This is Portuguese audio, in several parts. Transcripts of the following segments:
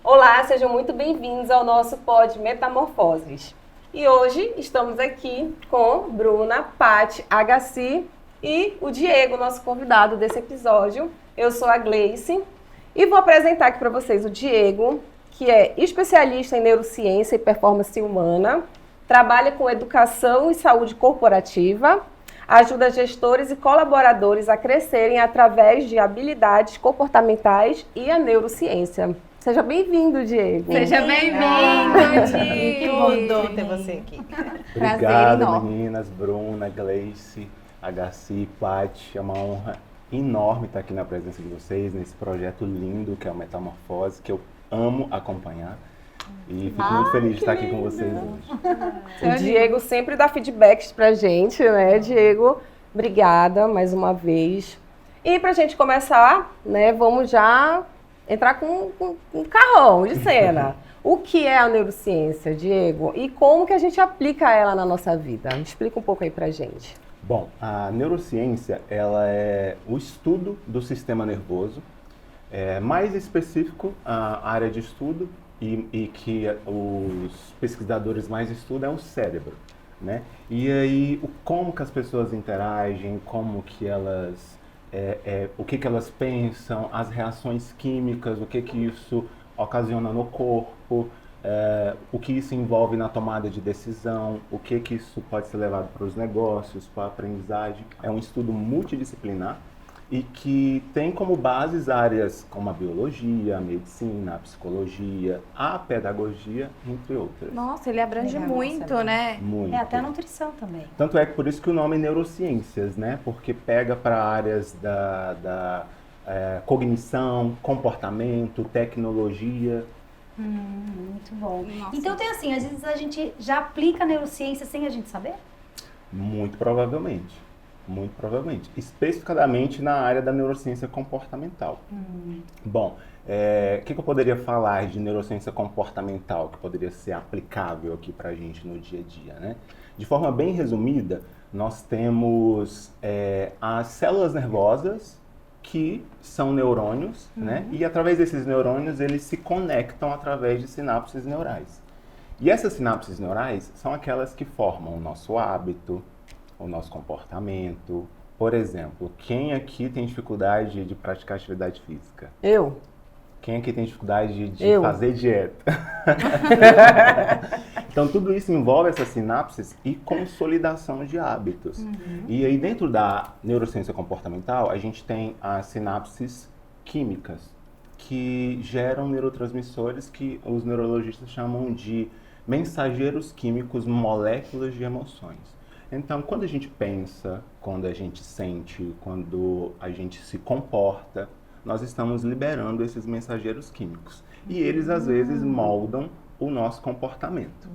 Olá, sejam muito bem-vindos ao nosso Pod Metamorfoses. E hoje estamos aqui com Bruna, Paty, Agaci e o Diego, nosso convidado desse episódio. Eu sou a Gleice e vou apresentar aqui para vocês o Diego, que é especialista em neurociência e performance humana, trabalha com educação e saúde corporativa, ajuda gestores e colaboradores a crescerem através de habilidades comportamentais e a neurociência. Seja bem-vindo, Diego. Seja bem-vindo, Diego. Que bom ter você aqui. Obrigado, meninas, Bruna, Gleice, Agaci, Paty. É uma honra enorme estar aqui na presença de vocês, nesse projeto lindo que é o Metamorfose, que eu amo acompanhar. E fico muito feliz de estar aqui com vocês hoje. O Diego sempre dá feedbacks pra gente, né, Diego? Obrigada mais uma vez. E pra gente começar, né, vamos já entrar com um carrão de cena. O que é a neurociência, Diego? E como que a gente aplica ela na nossa vida? Explica um pouco aí pra gente. Bom, a neurociência, ela é o estudo do sistema nervoso, mais específico, a área de estudo e que os pesquisadores mais estudam é o cérebro, né? E aí, como que as pessoas interagem, como que elas... o que elas pensam, as reações químicas, o que isso ocasiona no corpo, o que isso envolve na tomada de decisão, o que isso pode ser levado para os negócios, para a aprendizagem. É um estudo multidisciplinar e que tem como bases áreas como a biologia, a medicina, a psicologia, a pedagogia, entre outras. Nossa, ele abrange muito, né? Muito. Até a nutrição também. Tanto é que por isso que o nome é neurociências, né? Porque pega para áreas da cognição, comportamento, tecnologia. Muito bom. Nossa. Então tem assim, às vezes a gente já aplica a neurociência sem a gente saber? Muito provavelmente. Muito provavelmente. Especificadamente na área da neurociência comportamental. Bom, o que eu poderia falar de neurociência comportamental que poderia ser aplicável aqui para a gente no dia a dia, né? De forma bem resumida, nós temos as células nervosas que são neurônios, né? E através desses neurônios eles se conectam através de sinapses neurais. E essas sinapses neurais são aquelas que formam o nosso hábito, o nosso comportamento. Por exemplo, quem aqui tem dificuldade de praticar atividade física? Eu. Quem aqui tem dificuldade de fazer dieta? Então, tudo isso envolve essas sinapses e consolidação de hábitos. E aí, dentro da neurociência comportamental, a gente tem as sinapses químicas, que geram neurotransmissores que os neurologistas chamam de mensageiros químicos, moléculas de emoções. Então, quando a gente pensa, quando a gente sente, quando a gente se comporta, nós estamos liberando esses mensageiros químicos. E eles, às vezes, moldam o nosso comportamento.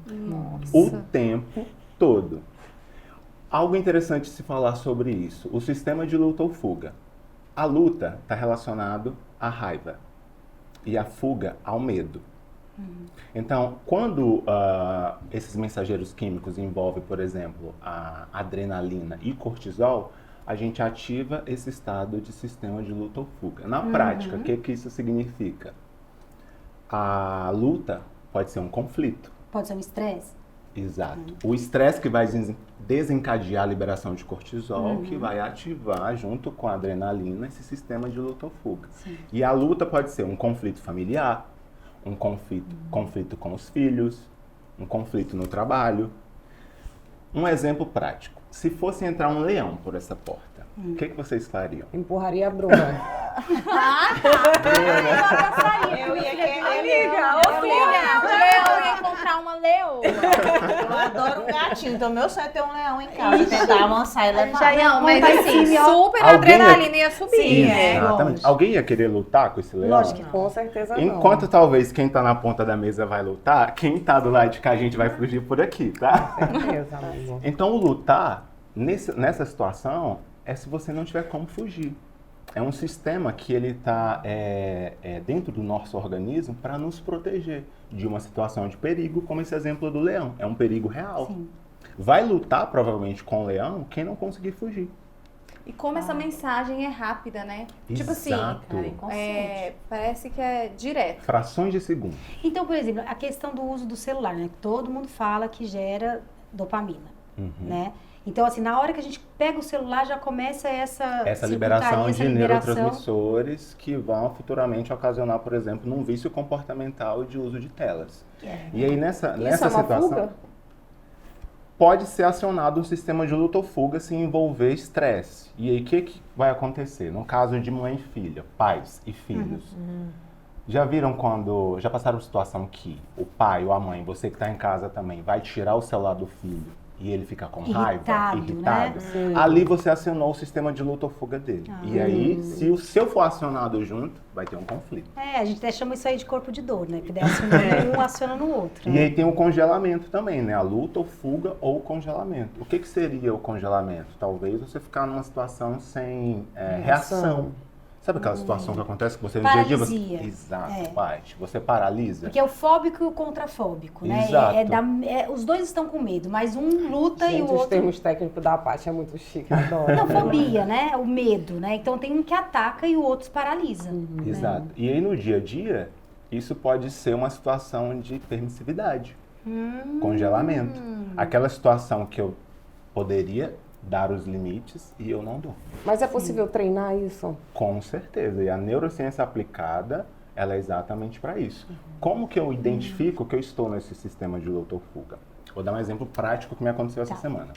Nossa. O tempo todo. Algo interessante se falar sobre isso. O sistema de luta ou fuga. A luta está relacionado à raiva. E a fuga ao medo. Então, quando esses mensageiros químicos envolvem, por exemplo, a adrenalina e cortisol, a gente ativa esse estado de sistema de luta ou fuga. Na prática, o que isso significa? A luta pode ser um conflito. Pode ser um estresse? Exato. O estresse que vai desencadear a liberação de cortisol, que vai ativar, junto com a adrenalina, esse sistema de luta ou fuga. Sim. E a luta pode ser um conflito familiar, um conflito com os filhos, um conflito no trabalho. Um exemplo prático. Se fosse entrar um leão por essa porta, o que vocês fariam? Empurraria a Bruna. Eu ia querer Amiga, eu ia encontrar uma leoa. Eu adoro um gatinho, então meu sonho é ter um leão em casa, tentar amansar e levar. Não, mas Vai assim, sim, ó. super Alguém adrenalina ia subir. Sim, Exatamente. lógico. Alguém ia querer lutar com esse leão? Lógico que Com certeza não. Enquanto talvez quem tá na ponta da mesa vai lutar, quem tá do lado de cá a gente vai fugir por aqui, tá? Com certeza, amigo. Então o lutar, nessa situação, é se você não tiver como fugir. é um sistema que ele está dentro do nosso organismo para nos proteger de uma situação de perigo, como esse exemplo do leão. É um perigo real. Sim. Vai lutar provavelmente com o leão quem não conseguir fugir. E como essa mensagem é rápida, né? Tipo assim, Exato. Cara, inconsciente. parece que é direto. Frações de segundo. Então, por exemplo, a questão do uso do celular, né? Todo mundo fala que gera dopamina, né? Então, assim, na hora que a gente pega o celular, já começa essa liberação essa de liberação. neurotransmissores que vão futuramente ocasionar, por exemplo, num vício comportamental de uso de telas. E aí, nessa Isso é uma situação, fuga? pode ser acionado um sistema de luta ou fuga se envolver estresse. E aí, o que vai acontecer? No caso de mãe e filha, pais e filhos. Já viram já passaram situação que o pai ou a mãe, você que está em casa também, vai tirar o celular do filho e ele fica com raiva, irritado? Sim. Ali você acionou o sistema de luta ou fuga dele. E aí, se o seu for acionado junto, vai ter um conflito. A gente até chama isso aí de corpo de dor, né? Que daí um aciona no outro. E aí tem o congelamento também, né? A luta ou fuga ou congelamento. O que seria o congelamento? Talvez você ficar numa situação sem reação. Sabe aquela situação que acontece que você no dia a dia... Paralisia. Exato, Paty. Você paralisa. Porque é o fóbico e o contrafóbico, né? Exato. Os dois estão com medo, mas um luta e Gente, o os outro... termos técnicos da Paty é muito chique, adoro. Não, fobia, né? O medo, né? Então tem um que ataca e o outro paralisa. Exato. E aí no dia a dia, isso pode ser uma situação de permissividade. Congelamento. Aquela situação que eu poderia dar os limites e eu não dou. Mas é possível treinar isso? Com certeza. E a neurociência aplicada, ela é exatamente para isso. Como que eu identifico que eu estou nesse sistema de luta ou fuga? Vou dar um exemplo prático que me aconteceu essa semana.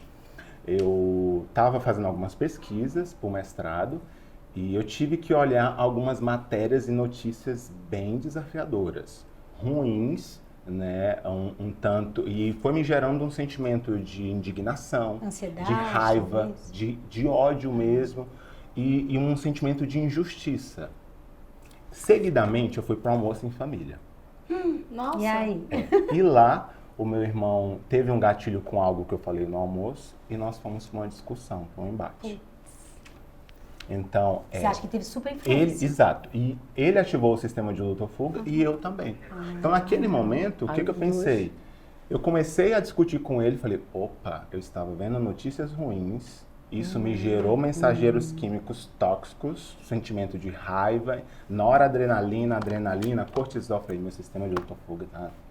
Eu estava fazendo algumas pesquisas para o mestrado e eu tive que olhar algumas matérias e notícias bem desafiadoras, ruins, né, um tanto, e foi me gerando um sentimento de indignação, Ansiedade, de raiva, talvez. de ódio mesmo, e um sentimento de injustiça. Seguidamente, eu fui para um almoço em família. Nossa. E aí? E lá, o meu irmão teve um gatilho com algo que eu falei no almoço, e nós fomos para uma discussão, para um embate. Então, Você acha que teve super ele, influência? exato. E ele ativou o sistema de luta ou fuga e eu também. Então, naquele momento, o que eu pensei? Eu comecei a discutir com ele, falei, opa, eu estava vendo notícias ruins, isso me gerou mensageiros químicos tóxicos, sentimento de raiva, noradrenalina, adrenalina, cortisol, falei, meu sistema de luta ou fuga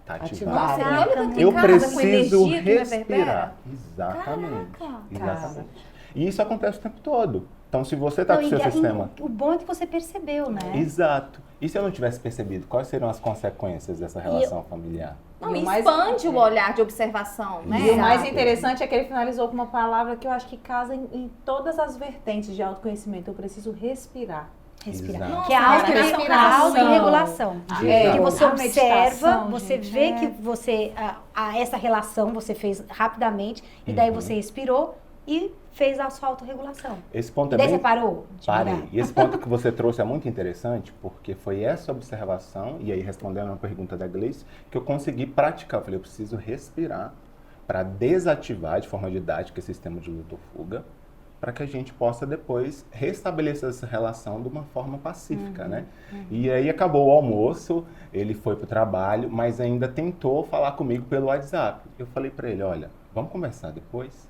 tá ativado. Nossa, e olha tanto Eu em casa, com preciso energia que reverbera. respirar. Exatamente. Caraca. Exatamente. E isso acontece o tempo todo. Então, se você está com o seu sistema... O bom é que você percebeu, né? Exato. E se eu não tivesse percebido, quais seriam as consequências dessa relação familiar? Não, E e o mais- expande o olhar de observação, né? E o mais Exato. interessante é que ele finalizou com uma palavra que eu acho que casa em todas as vertentes de autoconhecimento. Eu preciso respirar. Respirar. Exato. Que é a Nossa, respiração, autorregulação. É, Que você a observa, meditação, você gente, vê que você essa relação você fez rapidamente e daí você respirou e fez a sua autorregulação. Esse ponto E é daí bem... você parou de Parei. virar? E esse ponto que você trouxe é muito interessante, porque foi essa observação, e aí respondendo a pergunta da Gleice, que eu consegui praticar. Eu falei, eu preciso respirar para desativar de forma didática esse sistema de luta ou fuga, para que a gente possa depois restabelecer essa relação de uma forma pacífica, né? E aí acabou o almoço, ele foi pro trabalho, mas ainda tentou falar comigo pelo WhatsApp. Eu falei para ele, olha, vamos conversar depois?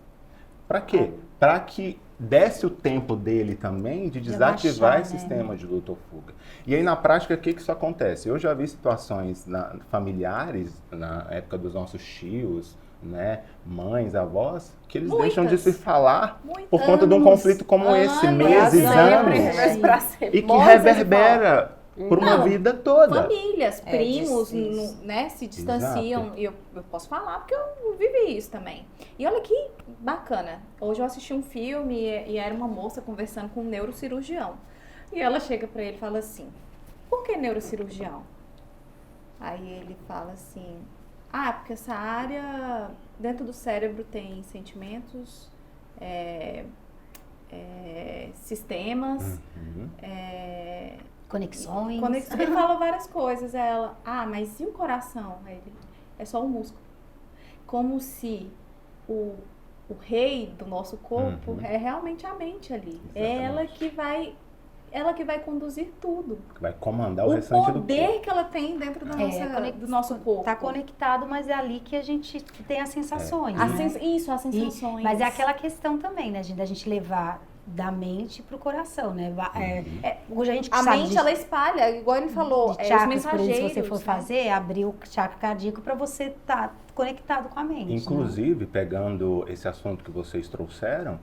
Para quê? Para que desse o tempo dele também de desativar relaxar, esse né? sistema de luta ou fuga. E aí, na prática, o que isso acontece? Eu já vi situações familiares, na época dos nossos tios, né, mães, avós, que eles deixam de se falar por conta de um conflito como esse, meses, anos, Pra sempre. e que Morre, reverbera por uma Não, vida toda. Famílias, primos, difícil. né, se distanciam. E eu posso falar porque eu vivi isso também. E olha que bacana. Hoje eu assisti um filme e era uma moça conversando com um neurocirurgião. E ela chega pra ele e fala assim, por que neurocirurgião? Aí ele fala assim, porque essa área dentro do cérebro tem sentimentos, sistemas, Conexões. Ele fala várias coisas. Ela, mas e o coração? Aí ele, é só um músculo. Como se o rei do nosso corpo é realmente a mente ali. É ela que vai ela que vai conduzir tudo. Vai comandar o O restante do corpo. poder que ela tem dentro da do nosso corpo. Tá conectado, mas é ali que a gente tem as sensações. né? Isso, as sensações. Mas é aquela questão também, né, da gente levar da mente pro coração, né? Hoje a gente A sabe mente, ela espalha, igual ele falou, de os chakras, por mensageiros. exemplo, se você for né? fazer, abrir o chakra cardíaco para você estar conectado com a mente. Inclusive, pegando esse assunto que vocês trouxeram,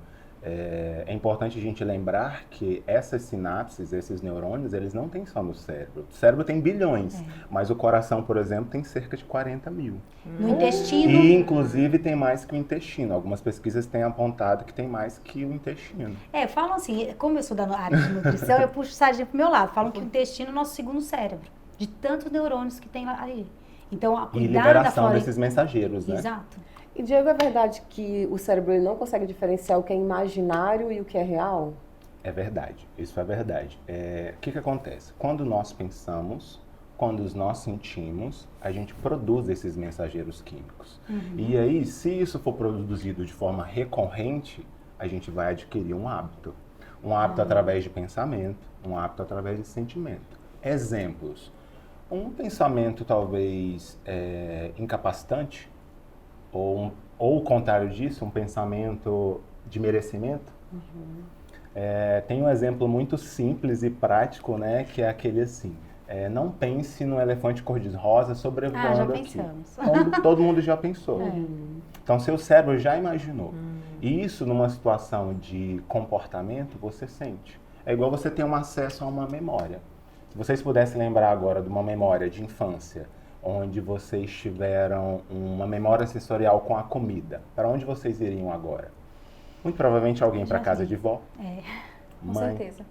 é importante a gente lembrar que essas sinapses, esses neurônios, eles não têm só no cérebro. O cérebro tem bilhões, mas o coração, por exemplo, tem cerca de 40 mil. No intestino. E, inclusive, tem mais que o intestino. Algumas pesquisas têm apontado que tem mais que o intestino. Falam assim, como eu sou da área de nutrição, eu puxo sardinha pro meu lado. Falam que o intestino é o nosso segundo cérebro, de tantos neurônios que tem lá ali. Então, a E cuidar da liberação flora... desses mensageiros, né? Exato. E, Diego, é verdade que o cérebro ele não consegue diferenciar o que é imaginário e o que é real? É verdade, isso é verdade. O que acontece? Quando nós pensamos, quando nós sentimos, a gente produz esses mensageiros químicos. E aí, se isso for produzido de forma recorrente, a gente vai adquirir um hábito. Um hábito através de pensamento, um hábito através de sentimento. Exemplos. Um pensamento talvez incapacitante, ou o contrário disso, um pensamento de merecimento. Tem um exemplo muito simples e prático, né, que é aquele assim, não pense no elefante cor-de-rosa sobrevoando já aqui. pensamos. Todo mundo já pensou. Então, seu cérebro já imaginou. E isso, numa situação de comportamento, você sente. É igual você ter um acesso a uma memória. Se vocês pudessem lembrar agora de uma memória de infância, onde vocês tiveram uma memória sensorial com a comida, para onde vocês iriam agora? Muito provavelmente alguém para casa de vó, Com mãe. certeza.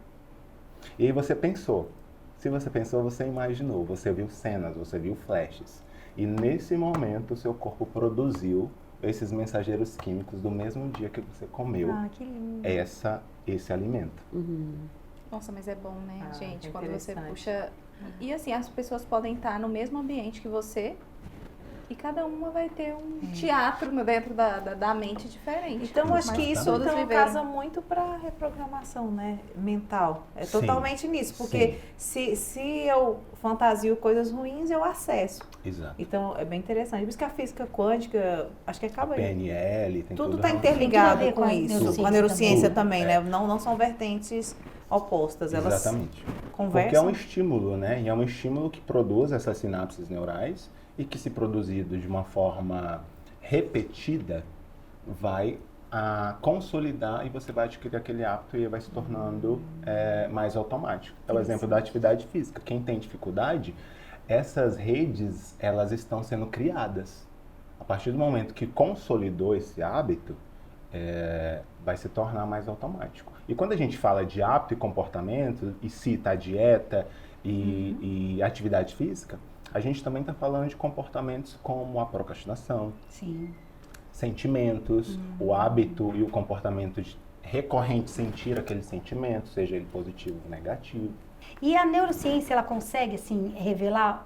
E aí você pensou. Se você pensou, você imaginou. Você viu cenas, você viu flashes. E nesse momento, o seu corpo produziu esses mensageiros químicos do mesmo dia que você comeu Que lindo. esse alimento. Nossa, mas é bom, né, gente? É Quando você interessante. puxa... E assim, as pessoas podem estar no mesmo ambiente que você e cada uma vai ter um teatro dentro da mente diferente. Então, acho que Mas isso todas então, viveram. casa muito para reprogramação, né, mental. É Sim. totalmente nisso, porque se eu fantasio coisas ruins, eu acesso. Exato. Então, é bem interessante. Por isso que a física quântica, acho que acaba aí. PNL, tem Tudo tudo está relacionado. interligado Tem tudo a ver com com a isso, neurociência com a neurociência também. também, né? Não são vertentes opostas, elas Exatamente. Porque é conversam. um estímulo, né? E é um estímulo que produz essas sinapses neurais e que, se produzido de uma forma repetida, vai consolidar e você vai adquirir aquele hábito e vai se tornando mais automático. É o exemplo da atividade física. Quem tem dificuldade, essas redes, elas estão sendo criadas. A partir do momento que consolidou esse hábito, vai se tornar mais automático. E quando a gente fala de hábito e comportamento, e cita a dieta e atividade física, a gente também está falando de comportamentos como a procrastinação, Sim. sentimentos, o hábito e o comportamento de recorrente sentir aquele sentimento, seja ele positivo ou negativo. E a neurociência, ela consegue, assim, revelar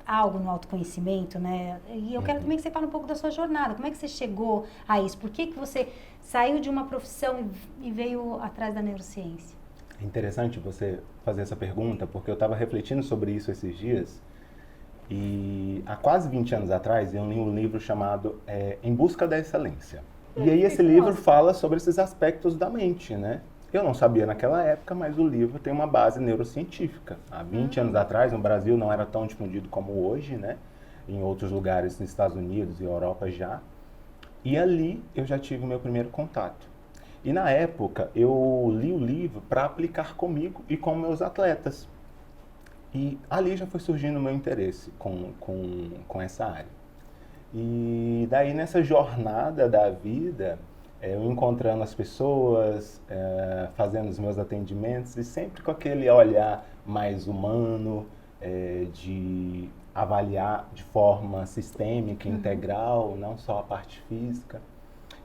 algo no autoconhecimento, né? E eu quero também que você fale um pouco da sua jornada. Como é que você chegou a isso? Por que você saiu de uma profissão e veio atrás da neurociência? É interessante você fazer essa pergunta, porque eu estava refletindo sobre isso esses dias. E há quase 20 anos atrás, eu li um livro chamado Em Busca da Excelência. E aí esse livro fala sobre esses aspectos da mente, né? Eu não sabia naquela época, mas o livro tem uma base neurocientífica. Há 20 anos atrás, no Brasil, não era tão difundido como hoje, né? Em outros lugares, nos Estados Unidos e Europa já. E ali eu já tive o meu primeiro contato. E na época, eu li o livro para aplicar comigo e com meus atletas. E ali já foi surgindo o meu interesse com essa área. E daí, nessa jornada da vida, eu encontrando as pessoas, fazendo os meus atendimentos, e sempre com aquele olhar mais humano, de avaliar de forma sistêmica, integral, não só a parte física.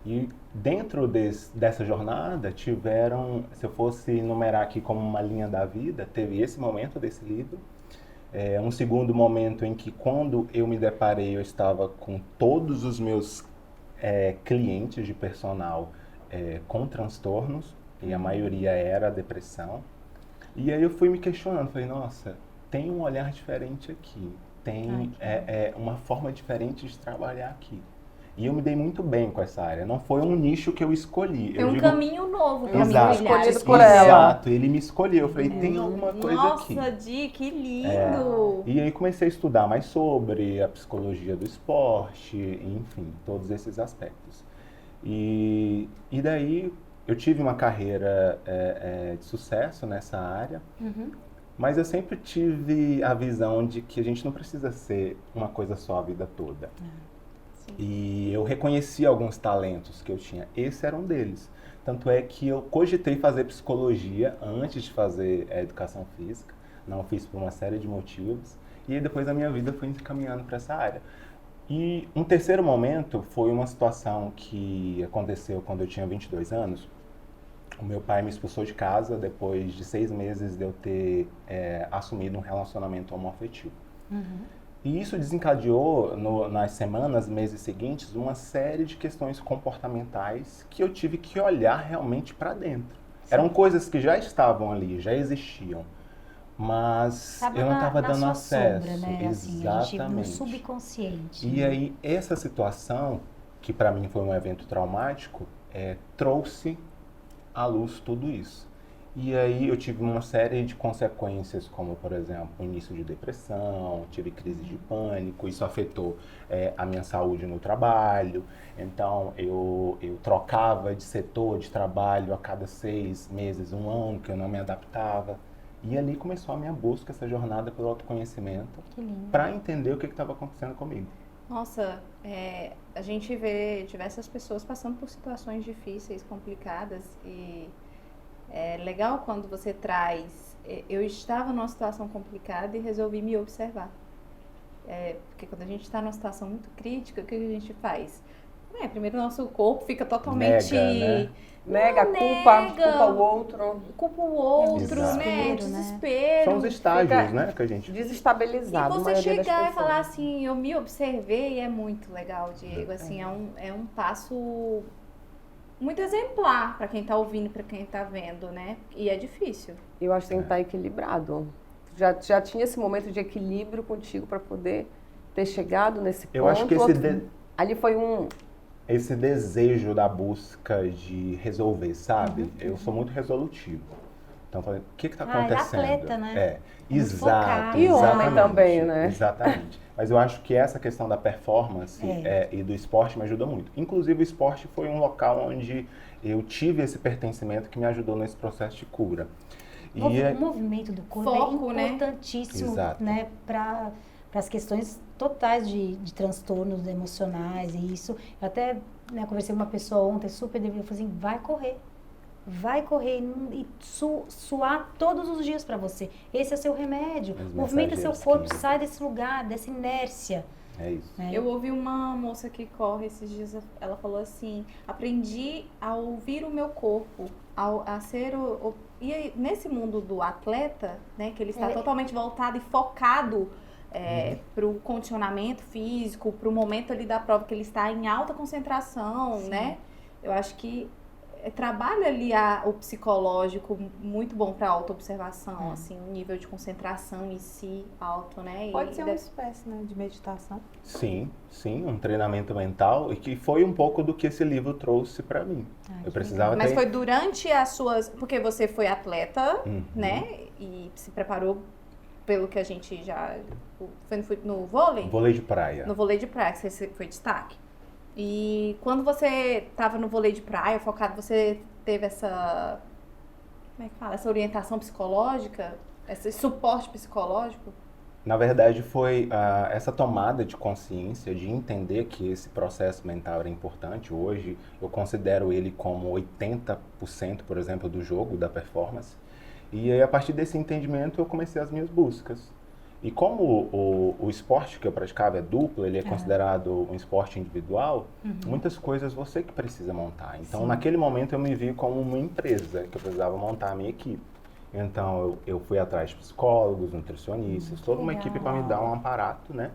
E dentro dessa jornada tiveram, se eu fosse enumerar aqui como uma linha da vida, teve esse momento desse livro, um segundo momento em que, quando eu me deparei, eu estava com todos os meus clientes de personal com transtornos, e a maioria era depressão. E aí eu fui me questionando, falei, nossa, tem um olhar diferente aqui, tem uma forma diferente de trabalhar aqui. E eu me dei muito bem com essa área. Não foi um nicho que eu escolhi. Tem um caminho novo pra Exato. mim brilhar. Escolhido por ela. Exato, ele me escolheu. Eu falei, tem alguma coisa aqui. Nossa, Di, que lindo! E aí comecei a estudar mais sobre a psicologia do esporte, enfim, todos esses aspectos. E daí eu tive uma carreira de sucesso nessa área, mas eu sempre tive a visão de que a gente não precisa ser uma coisa só a vida toda. E eu reconheci alguns talentos que eu tinha. Esse era um deles. Tanto é que eu cogitei fazer psicologia antes de fazer educação física. Não fiz por uma série de motivos. E aí depois a minha vida foi encaminhando para essa área. E um terceiro momento foi uma situação que aconteceu quando eu tinha 22 anos. O meu pai me expulsou de casa depois de 6 meses de eu ter assumido um relacionamento homoafetivo. E isso desencadeou, nas semanas, meses seguintes, uma série de questões comportamentais que eu tive que olhar realmente para dentro. Eram coisas que já estavam ali, já existiam, mas eu não estava dando acesso. Sombra, né? Assim, a gente no subconsciente. E aí, essa situação, que para mim foi um evento traumático, trouxe à luz tudo isso. E aí eu tive uma série de consequências, como, por exemplo, o início de depressão, tive crise de pânico, isso afetou a minha saúde no trabalho. Então, eu trocava de setor de trabalho a cada 6 meses, 1 ano, que eu não me adaptava. E ali começou a minha busca, essa jornada pelo autoconhecimento, para entender o que estava acontecendo comigo. Nossa, a gente vê diversas pessoas passando por situações difíceis, complicadas, e é legal quando você traz... Eu estava numa situação complicada e resolvi me observar. Porque quando a gente está numa situação muito crítica, o que a gente faz? Primeiro o nosso corpo fica totalmente... Nega, culpa o outro. Culpa o outro, Exato. né? Desespero. São os estágios, né, que a gente... Desestabilizado. E você chegar e falar assim, eu me observei, é muito legal, Diego. Assim, é um passo muito exemplar para quem está ouvindo, para quem está vendo, né? E é difícil. Eu acho que tem que estar equilibrado. Já tinha esse momento de equilíbrio contigo para poder ter chegado nesse ponto. Eu acho que ali foi esse desejo da busca de resolver, sabe? Eu sou muito resolutivo. Então, eu falei, o que está acontecendo? É atleta, né? Exato. E homem também, né? Exatamente. Mas eu acho que essa questão da performance e do esporte me ajuda muito. Inclusive, o esporte foi um local onde eu tive esse pertencimento que me ajudou nesse processo de cura. O movimento do corpo Foco, é importantíssimo, né? Para as questões totais de transtornos emocionais e isso. Eu até conversei com uma pessoa ontem, super deprimida, eu falei assim, vai correr e suar todos os dias para você. Esse é seu remédio. Movimenta seu corpo, sai desse lugar, dessa inércia. É isso. Eu ouvi uma moça que corre esses dias, ela falou assim, aprendi a ouvir o meu corpo, a ser e aí, nesse mundo do atleta, né, que ele está totalmente voltado e focado para o condicionamento físico, para o momento ali da prova que ele está em alta concentração, né? Eu acho que trabalha ali o psicológico muito bom para autoobservação, assim, o nível de concentração em si alto, né? Pode ser uma espécie, né, de meditação. Sim, um treinamento mental, e que foi um pouco do que esse livro trouxe para mim. Eu precisava Mas foi durante as suas... Porque você foi atleta, né? E se preparou pelo que a gente já... Foi no vôlei? Vôlei de praia. No vôlei de praia, que você foi destaque. E quando você estava no vôlei de praia, focado, você teve essa... Como é que fala? Essa orientação psicológica? Esse suporte psicológico? Na verdade, foi essa tomada de consciência, de entender que esse processo mental era importante. Hoje, eu considero ele como 80%, por exemplo, do jogo, da performance. E aí, a partir desse entendimento, eu comecei as minhas buscas. E como o esporte que eu praticava é duplo, ele é considerado um esporte individual, muitas coisas você que precisa montar. Então, naquele momento, eu me vi como uma empresa, que eu precisava montar a minha equipe. Então, eu fui atrás de psicólogos, nutricionistas, toda uma equipe para me dar um aparato, né?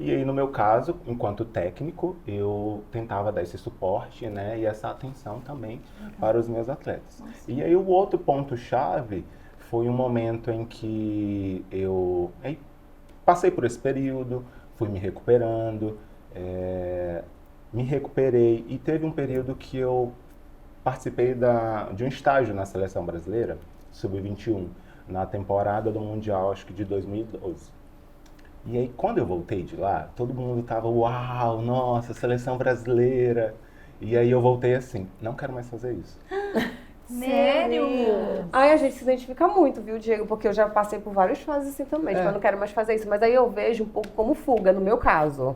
E aí, no meu caso, enquanto técnico, eu tentava dar esse suporte, né, e essa atenção também para os meus atletas. E aí, o outro ponto-chave foi um momento em que eu passei por esse período, fui me recuperando, me recuperei, e teve um período que eu participei de um estágio na Seleção Brasileira, Sub-21, na temporada do Mundial, acho que de 2012. E aí, quando eu voltei de lá, todo mundo tava, uau, nossa, Seleção Brasileira. E aí eu voltei assim, não quero mais fazer isso. Sério? Ai, a gente se identifica muito, viu, Diego? Porque eu já passei por várias fases assim também, tipo, eu não quero mais fazer isso. Mas aí eu vejo um pouco como fuga, no meu caso.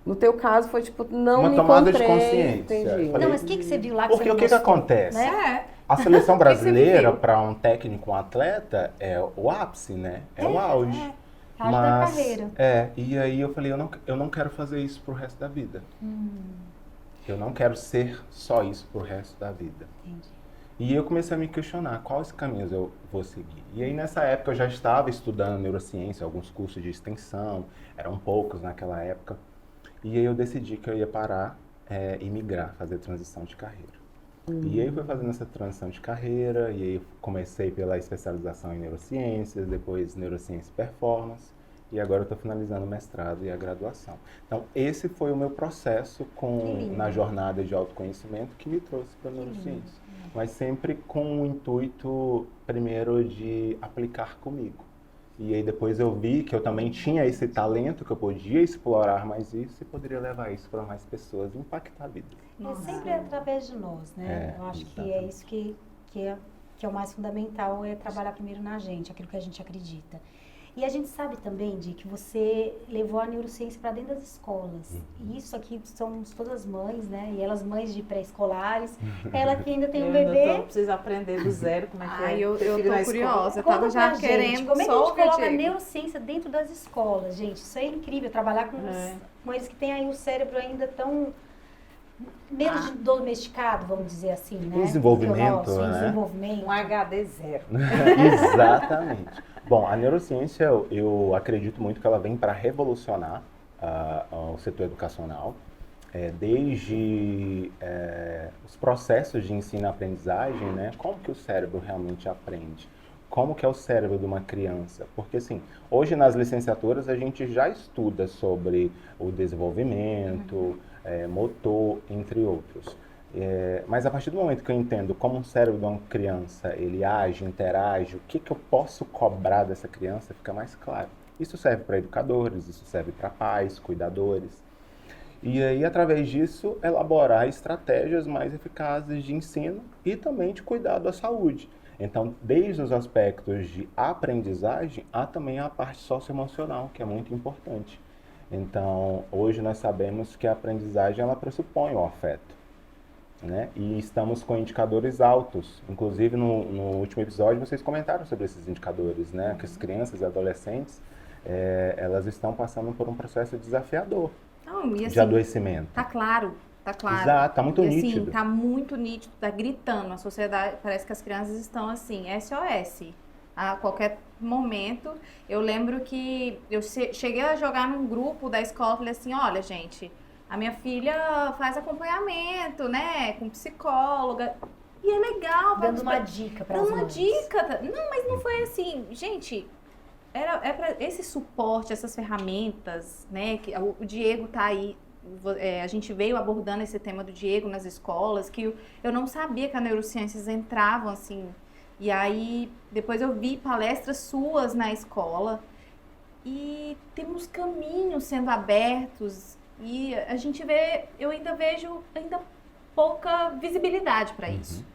No teu caso foi tipo, não Uma me tomada de encontrei, consciência. entendi. Falei, Não, mas o que você viu lá que porque você o que gostou, acontece? né? A seleção brasileira, viu? para um técnico, um atleta, é o ápice, né? É o auge. Auge da carreira. E aí eu falei, eu não quero fazer isso pro resto da vida. Eu não quero ser só isso pro resto da vida. Entendi. E eu comecei a me questionar quais caminhos eu vou seguir. E aí nessa época eu já estava estudando neurociência, alguns cursos de extensão, eram poucos naquela época. E aí eu decidi que eu ia parar e migrar, fazer transição de carreira. E aí eu fui fazendo essa transição de carreira, e aí comecei pela especialização em neurociências, depois neurociência e performance, e agora eu estou finalizando o mestrado e a graduação. Então esse foi o meu processo na jornada de autoconhecimento que me trouxe para a neurociência. Mas sempre com o intuito, primeiro, de aplicar comigo. E aí depois eu vi que eu também tinha esse talento, que eu podia explorar mais isso e poderia levar isso para mais pessoas e impactar a vida. É sempre através de nós, né? Eu acho que é isso que é o mais fundamental, é trabalhar primeiro na gente, aquilo que a gente acredita. E a gente sabe também, Di, que você levou a neurociência para dentro das escolas. E isso aqui somos todas mães, né? E elas mães de pré-escolares. Ela que ainda tem um bebê. Eu preciso aprender do zero como é que Ai, é. eu ter filho tô na curiosa. Eu Conta tava pra já gente, querendo como é que a só gente ouvir o coloca a Diego. neurociência dentro das escolas, gente? Isso é incrível, trabalhar com eles que têm aí o cérebro ainda tão menos domesticado, vamos dizer assim, né? Em desenvolvimento, Em né? desenvolvimento. Um HD zero. Exatamente. Bom, a neurociência, eu acredito muito que ela vem para revolucionar o setor educacional, desde os processos de ensino-aprendizagem, né? Como que o cérebro realmente aprende? Como que é o cérebro de uma criança? Porque, assim, hoje nas licenciaturas a gente já estuda sobre o desenvolvimento, motor, entre outros. Mas a partir do momento que eu entendo como o cérebro de uma criança, ele age, interage, o que eu posso cobrar dessa criança, fica mais claro. Isso serve para educadores, isso serve para pais, cuidadores. E aí, através disso, elaborar estratégias mais eficazes de ensino e também de cuidado da saúde. Então, desde os aspectos de aprendizagem, há também a parte socioemocional, que é muito importante. Então, hoje nós sabemos que a aprendizagem, ela pressupõe o afeto. Né? E estamos com indicadores altos. Inclusive, no último episódio, vocês comentaram sobre esses indicadores, né? Que as crianças e adolescentes, elas estão passando por um processo desafiador Não, e de adoecimento. Tá claro. Exato, tá muito e, assim, nítido. tá muito nítido, tá gritando. A sociedade, parece que as crianças estão assim, SOS. A qualquer momento. Eu lembro que eu cheguei a jogar num grupo da escola, falei assim, olha, gente, a minha filha faz acompanhamento, né, com psicóloga. E é legal. Dando uma dica para as mães. Uma dica. Não, mas não foi assim. Gente, é para esse suporte, essas ferramentas, né, que o Diego tá aí. A gente veio abordando esse tema do Diego nas escolas, que eu não sabia que as neurociências entravam assim. E aí, depois eu vi palestras suas na escola e temos caminhos sendo abertos e a gente vê, eu ainda vejo pouca visibilidade para isso.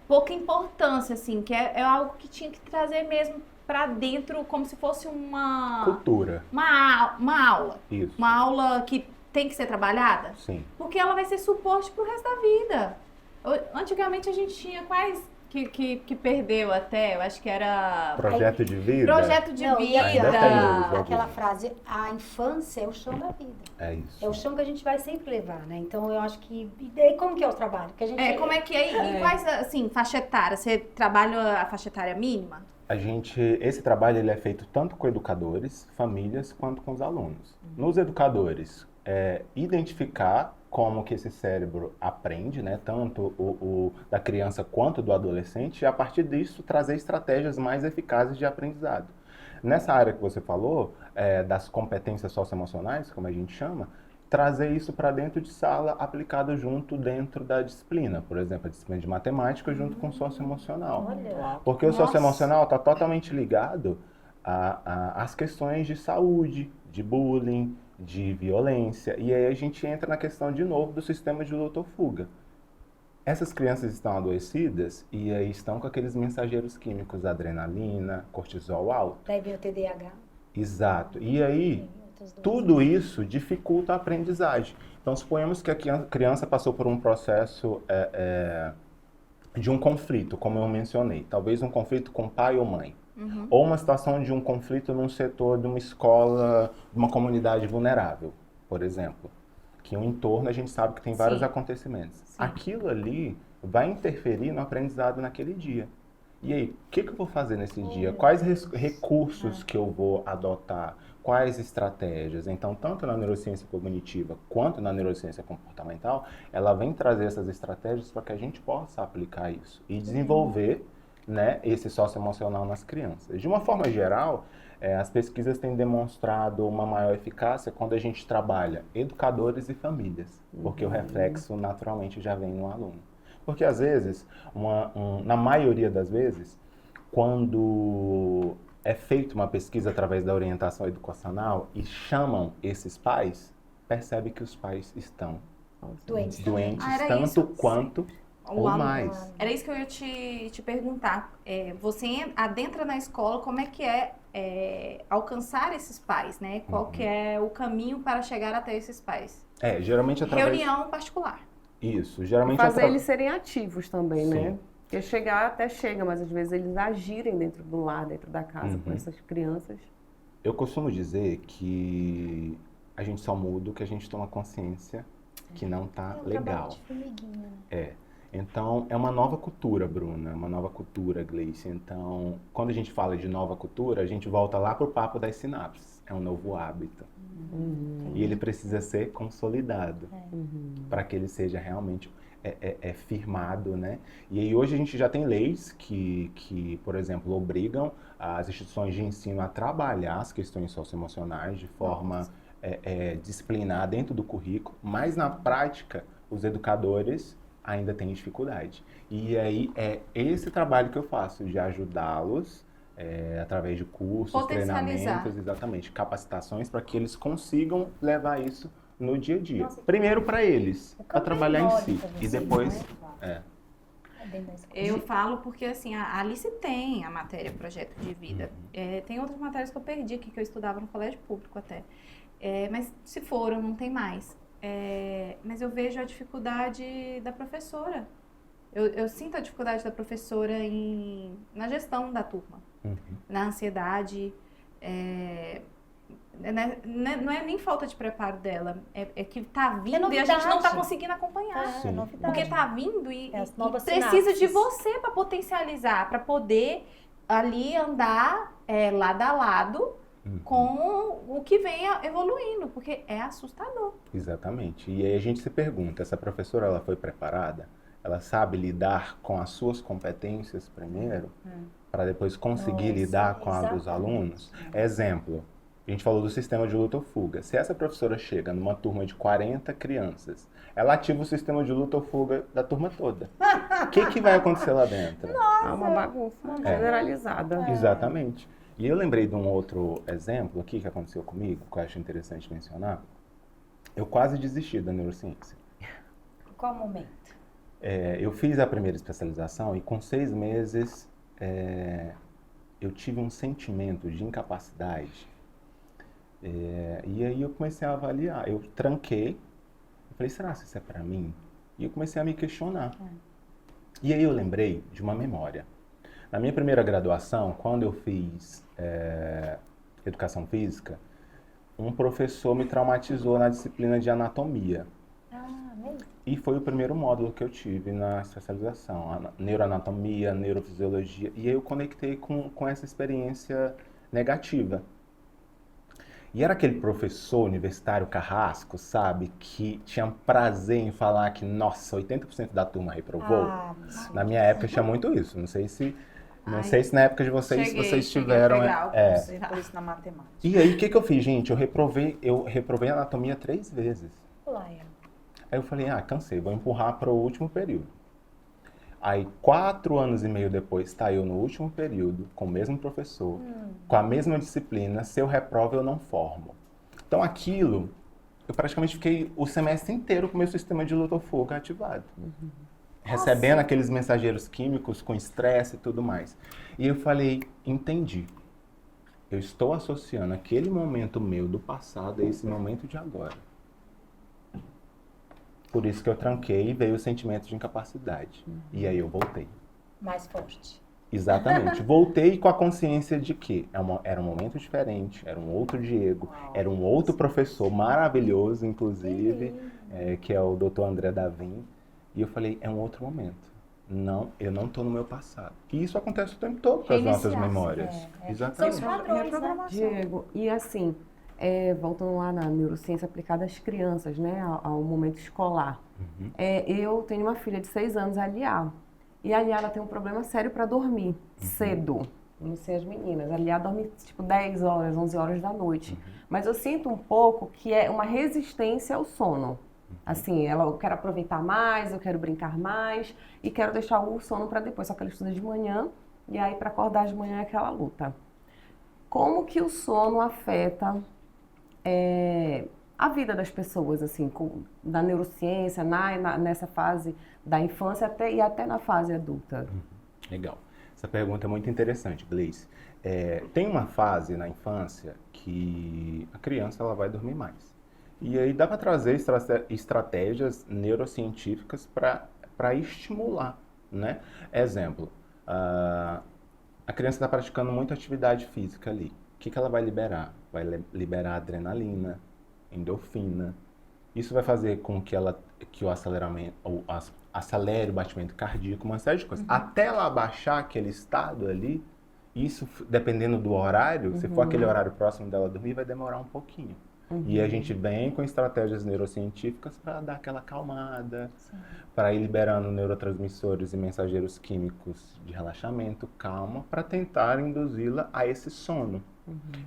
Pouca importância, assim, que é algo que tinha que trazer mesmo para dentro, como se fosse uma... Cultura. Uma aula. Isso. Uma aula que tem que ser trabalhada. Sim. Porque ela vai ser suporte pro resto da vida. Antigamente a gente tinha quais que perdeu até, eu acho que era... Projeto de vida. Projeto de Não, e vida. Ainda tem hoje, aquela alguns. frase, a infância é o chão da vida. É isso. É o chão que a gente vai sempre levar, né? Então eu acho que. E daí como que é o trabalho? Que a gente, Como é que é? E quais, assim, faixa etária? Você trabalha a faixa etária mínima? Esse trabalho ele é feito tanto com educadores, famílias, quanto com os alunos. Nos educadores, identificar como que esse cérebro aprende, né, tanto o da criança quanto do adolescente, e a partir disso trazer estratégias mais eficazes de aprendizado. Nessa área que você falou, das competências socioemocionais, como a gente chama, trazer isso para dentro de sala aplicado junto dentro da disciplina, por exemplo, a disciplina de matemática junto com o socioemocional. Olha. Porque o Nossa. socioemocional está totalmente ligado às questões de saúde, de bullying, de violência. E aí a gente entra na questão de novo do sistema de luta ou fuga. Essas crianças estão adoecidas e aí estão com aqueles mensageiros químicos, adrenalina, cortisol alto. Daí vem o TDAH. Exato. E aí, tem outras doenças. tudo isso dificulta a aprendizagem. Então, suponhamos que a criança passou por um processo de um conflito, como eu mencionei. Talvez um conflito com pai ou mãe. Ou uma situação de um conflito num setor de uma escola, de uma comunidade vulnerável, por exemplo. Que o entorno a gente sabe que tem vários Sim. acontecimentos. Sim. Aquilo ali vai interferir no aprendizado naquele dia. E aí, o que eu vou fazer nesse dia? Quais recursos que eu vou adotar? Quais estratégias? Então, tanto na neurociência cognitiva quanto na neurociência comportamental, ela vem trazer essas estratégias para que a gente possa aplicar isso e desenvolver, né, esse socioemocional nas crianças. De uma forma geral, as pesquisas têm demonstrado uma maior eficácia quando a gente trabalha educadores e famílias, porque o reflexo naturalmente já vem no aluno. Porque às vezes, na maioria das vezes, quando é feita uma pesquisa através da orientação educacional e chamam esses pais, percebe que os pais estão Doentes. Era tanto isso. quanto O ou aluno. mais. Era isso que eu ia te perguntar. Você adentra na escola, como é que alcançar esses pais, né? Qual que é o caminho para chegar até esses pais? Geralmente através... Reunião particular. Isso, geralmente Fazer eles serem ativos também, Sim. né? Porque chegar até chega, mas às vezes eles agirem dentro do lar, dentro da casa, com essas crianças. Eu costumo dizer que a gente só muda o que a gente toma consciência que não tá É um legal. trabalho de formiguinha. Então, é uma nova cultura, Bruna, é uma nova cultura, Gleice. Então, quando a gente fala de nova cultura, a gente volta lá pro papo das sinapses. É um novo hábito. E ele precisa ser consolidado para que ele seja realmente firmado, né? E aí hoje a gente já tem leis que, por exemplo, obrigam as instituições de ensino a trabalhar as questões socioemocionais de forma disciplinar dentro do currículo, mas na prática os educadores ainda têm dificuldade. E aí é esse trabalho que eu faço, de ajudá-los através de cursos, treinamentos, exatamente, capacitações, para que eles consigam levar isso no dia a dia. Nossa, primeiro para eles, para trabalhar em si, pra e vocês, depois... né? Dentro da escola. Eu falo porque, assim, a Alice tem a matéria Projeto de Vida. Tem outras matérias que eu perdi aqui, que eu estudava no colégio público até. Mas se foram, não tem mais. Mas eu vejo a dificuldade da professora. Eu sinto a dificuldade da professora na gestão da turma. Na ansiedade. Não é nem falta de preparo dela. É que tá vindo e a gente não tá conseguindo acompanhar. É novidade. Porque tá vindo e as novas precisa de sinapses. você para potencializar, para poder ali andar lado a lado com o que vem evoluindo, porque é assustador. Exatamente. E aí a gente se pergunta, essa professora ela foi preparada? Ela sabe lidar com as suas competências primeiro, para depois conseguir lidar com a dos alunos? Exemplo, a gente falou do sistema de luta ou fuga. Se essa professora chega numa turma de 40 crianças, ela ativa o sistema de luta ou fuga da turma toda. O que vai acontecer lá dentro? É uma bagunça generalizada. Exatamente. E eu lembrei de um outro exemplo aqui que aconteceu comigo, que eu acho interessante mencionar. Eu quase desisti da neurociência. Qual momento? Eu fiz a primeira especialização e com 6 meses eu tive um sentimento de incapacidade. E aí eu comecei a avaliar. Eu tranquei. Eu falei, será que isso é pra mim? E eu comecei a me questionar. E aí eu lembrei de uma memória. Na minha primeira graduação, quando eu fiz educação física, um professor me traumatizou na disciplina de anatomia. Mesmo? E foi o primeiro módulo que eu tive na especialização, a neuroanatomia, neurofisiologia. E aí eu conectei com essa experiência negativa. E era aquele professor universitário carrasco, sabe? Que tinha prazer em falar que, nossa, 80% da turma reprovou. Na minha época tinha muito isso. Não sei se na época de vocês, vocês tiveram... Por isso na matemática. E aí, o que eu fiz, gente? Eu reprovei anatomia 3 vezes. Aí eu falei, cansei, vou empurrar para o último período. Aí, 4 anos e meio depois, tá eu no último período, com o mesmo professor, com a mesma disciplina, se eu reprovo, eu não formo. Então, aquilo, eu praticamente fiquei o semestre inteiro com o meu sistema de luta ou fuga ativado. Recebendo aqueles mensageiros químicos com estresse e tudo mais. E eu falei, entendi. Eu estou associando aquele momento meu do passado a esse momento de agora. Por isso que eu tranquei e veio o sentimento de incapacidade. E aí eu voltei. Mais forte. Exatamente. Voltei com a consciência de que era um momento diferente, era um outro Diego, era um outro professor maravilhoso, inclusive, que é o Dr. André Davim. E eu falei, é um outro momento. Não, eu não estou no meu passado. E isso acontece o tempo todo com as nossas memórias. Exatamente. São os padrões, né? Diego, e assim, voltando lá na neurociência aplicada às crianças, né, ao momento escolar. Eu tenho uma filha de 6 anos, a Liá. E a Liá, ela tem um problema sério para dormir cedo. Não sei as meninas. A Liá dorme tipo 10 horas, 11 horas da noite. Mas eu sinto um pouco que é uma resistência ao sono. Assim, eu quero aproveitar mais, eu quero brincar mais e quero deixar o sono para depois. Só que ela estuda de manhã e aí para acordar de manhã é aquela luta. Como que o sono afeta a vida das pessoas, assim, da neurociência, nessa fase da infância e até na fase adulta? Legal. Essa pergunta é muito interessante, Gleice. Tem uma fase na infância que a criança ela vai dormir mais. E aí dá para trazer estratégias neurocientíficas para estimular, né? Exemplo, a criança está praticando muita atividade física ali. O que ela vai liberar? Vai liberar adrenalina, endorfina. Isso vai fazer com que o aceleramento, acelere o batimento cardíaco, uma série de coisas. Até ela baixar aquele estado ali, isso, dependendo do horário, se for aquele horário próximo dela dormir, vai demorar um pouquinho. E a gente vem com estratégias neurocientíficas para dar aquela acalmada, para ir liberando neurotransmissores e mensageiros químicos de relaxamento, calma, para tentar induzi-la a esse sono.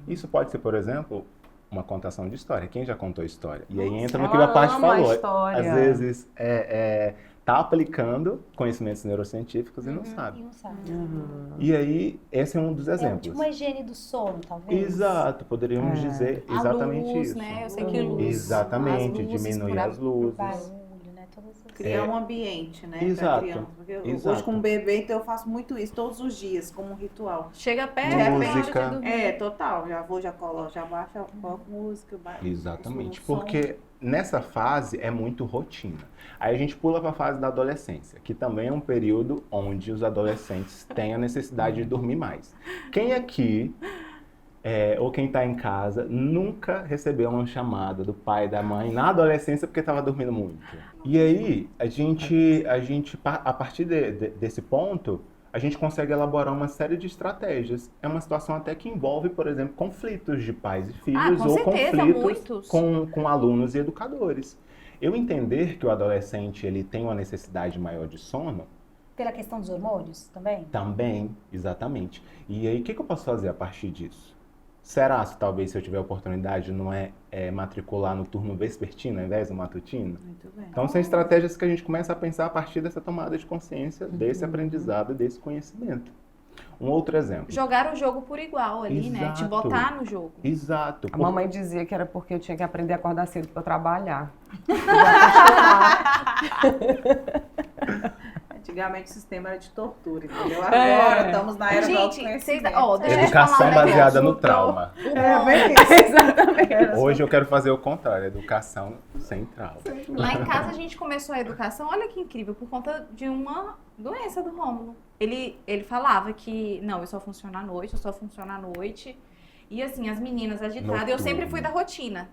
Isso pode ser, por exemplo, uma contação de história. Quem já contou história? E aí entra no que a Paty falou. Às vezes tá aplicando conhecimentos neurocientíficos e não sabe. E aí, esse é um dos exemplos. Tipo uma higiene do sono, talvez. Exato, poderíamos dizer exatamente a luz, isso. Né? Eu sei que luz. Exatamente, diminuir as luzes. Barulho, né? Criar um ambiente, né? Exato. Pra criança. Porque hoje com o bebê, então eu faço muito isso todos os dias, como um ritual. Chega perto, música. Total. Já coloco, já baixo, coloco música. Exatamente, porque nessa fase é muito rotina. Aí a gente pula para a fase da adolescência, que também é um período onde os adolescentes têm a necessidade de dormir mais. Quem aqui, ou quem está em casa, nunca recebeu uma chamada do pai e da mãe na adolescência porque estava dormindo muito? E aí, a partir desse ponto, a gente consegue elaborar uma série de estratégias. É uma situação até que envolve, por exemplo, conflitos de pais e filhos, ou conflitos com alunos e educadores. Eu entender que o adolescente ele tem uma necessidade maior de sono... Pela questão dos hormônios também? Também, exatamente. E aí, o que eu posso fazer a partir disso? Será se talvez, se eu tiver oportunidade, não matricular no turno vespertino ao invés do matutino? Muito bem. Então, são estratégias que a gente começa a pensar a partir dessa tomada de consciência, desse aprendizado, desse conhecimento. Um outro exemplo. Jogar o jogo por igual ali, né? Te botar no jogo. Exato. A mamãe dizia que era porque eu tinha que aprender a acordar cedo para trabalhar. Antigamente o sistema era de tortura, entendeu? Agora estamos na era do Gente, autoconhecimento. deixa eu te Educação falar um baseada negócio. no trauma. Bem isso. Exatamente. Hoje eu quero fazer o contrário, educação sem trauma. Lá em casa a gente começou a educação, olha que incrível, por conta de uma doença do Rômulo. Ele falava que, não, eu só funciono à noite, eu só funciono à noite. E assim, as meninas agitadas, eu sempre fui da rotina.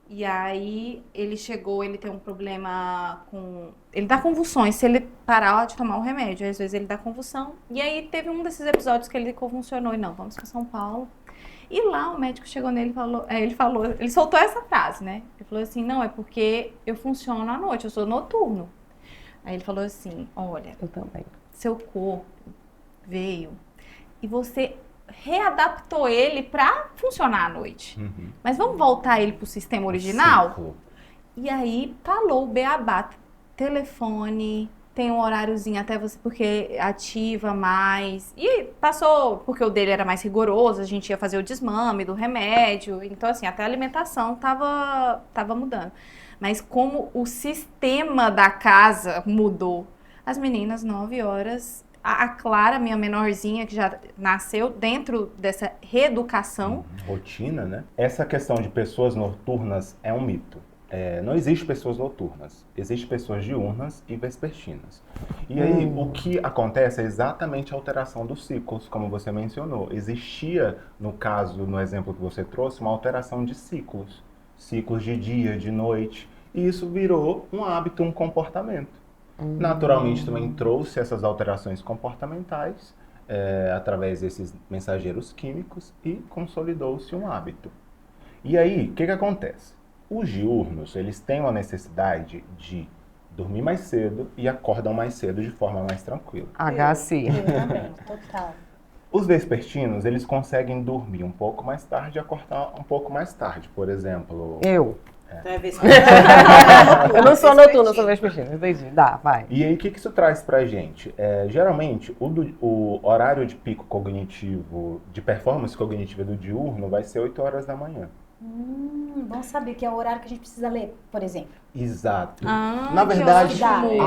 E aí ele chegou, ele tem um problema com... Ele dá convulsões se ele parar de tomar o remédio. Às vezes ele dá convulsão. E aí teve um desses episódios que ele convulsionou e não, vamos para São Paulo. E lá o médico chegou nele e falou, ele soltou essa frase, né? Ele falou assim, não, é porque eu funciono à noite, eu sou noturno. Aí ele falou assim, olha, Eu também. seu corpo veio e você readaptou ele para funcionar à noite. Mas vamos voltar ele pro sistema original? Ciclo. E aí falou o beabá, telefone, tem um horáriozinho até você, porque ativa mais. E passou, porque o dele era mais rigoroso, a gente ia fazer o desmame do remédio. Então, assim, até a alimentação tava mudando. Mas como o sistema da casa mudou, as meninas, 9 horas... A Clara, minha menorzinha, que já nasceu dentro dessa reeducação. Rotina, né? Essa questão de pessoas noturnas é um mito. Não existe pessoas noturnas. Existem pessoas diurnas e vespertinas. E aí, o que acontece é exatamente a alteração dos ciclos, como você mencionou. Existia, no exemplo que você trouxe, uma alteração de ciclos. Ciclos de dia, de noite. E isso virou um hábito, um comportamento. Naturalmente também trouxe essas alterações comportamentais através desses mensageiros químicos e consolidou-se um hábito. E aí, o que acontece? Os diurnos, eles têm uma necessidade de dormir mais cedo e acordam mais cedo de forma mais tranquila. HC. Eu também, total. Os vespertinos, eles conseguem dormir um pouco mais tarde e acordar um pouco mais tarde. Por exemplo... Eu. Então é Eu não sou noturna, eu sou vespertina. Entendi. Dá, vai. E aí, o que isso traz pra gente? Geralmente, o horário de pico cognitivo, de performance cognitiva do diurno vai ser 8 horas da manhã. Bom saber que é o horário que a gente precisa ler, por exemplo. Exato. Ah, Na verdade, que ótimo.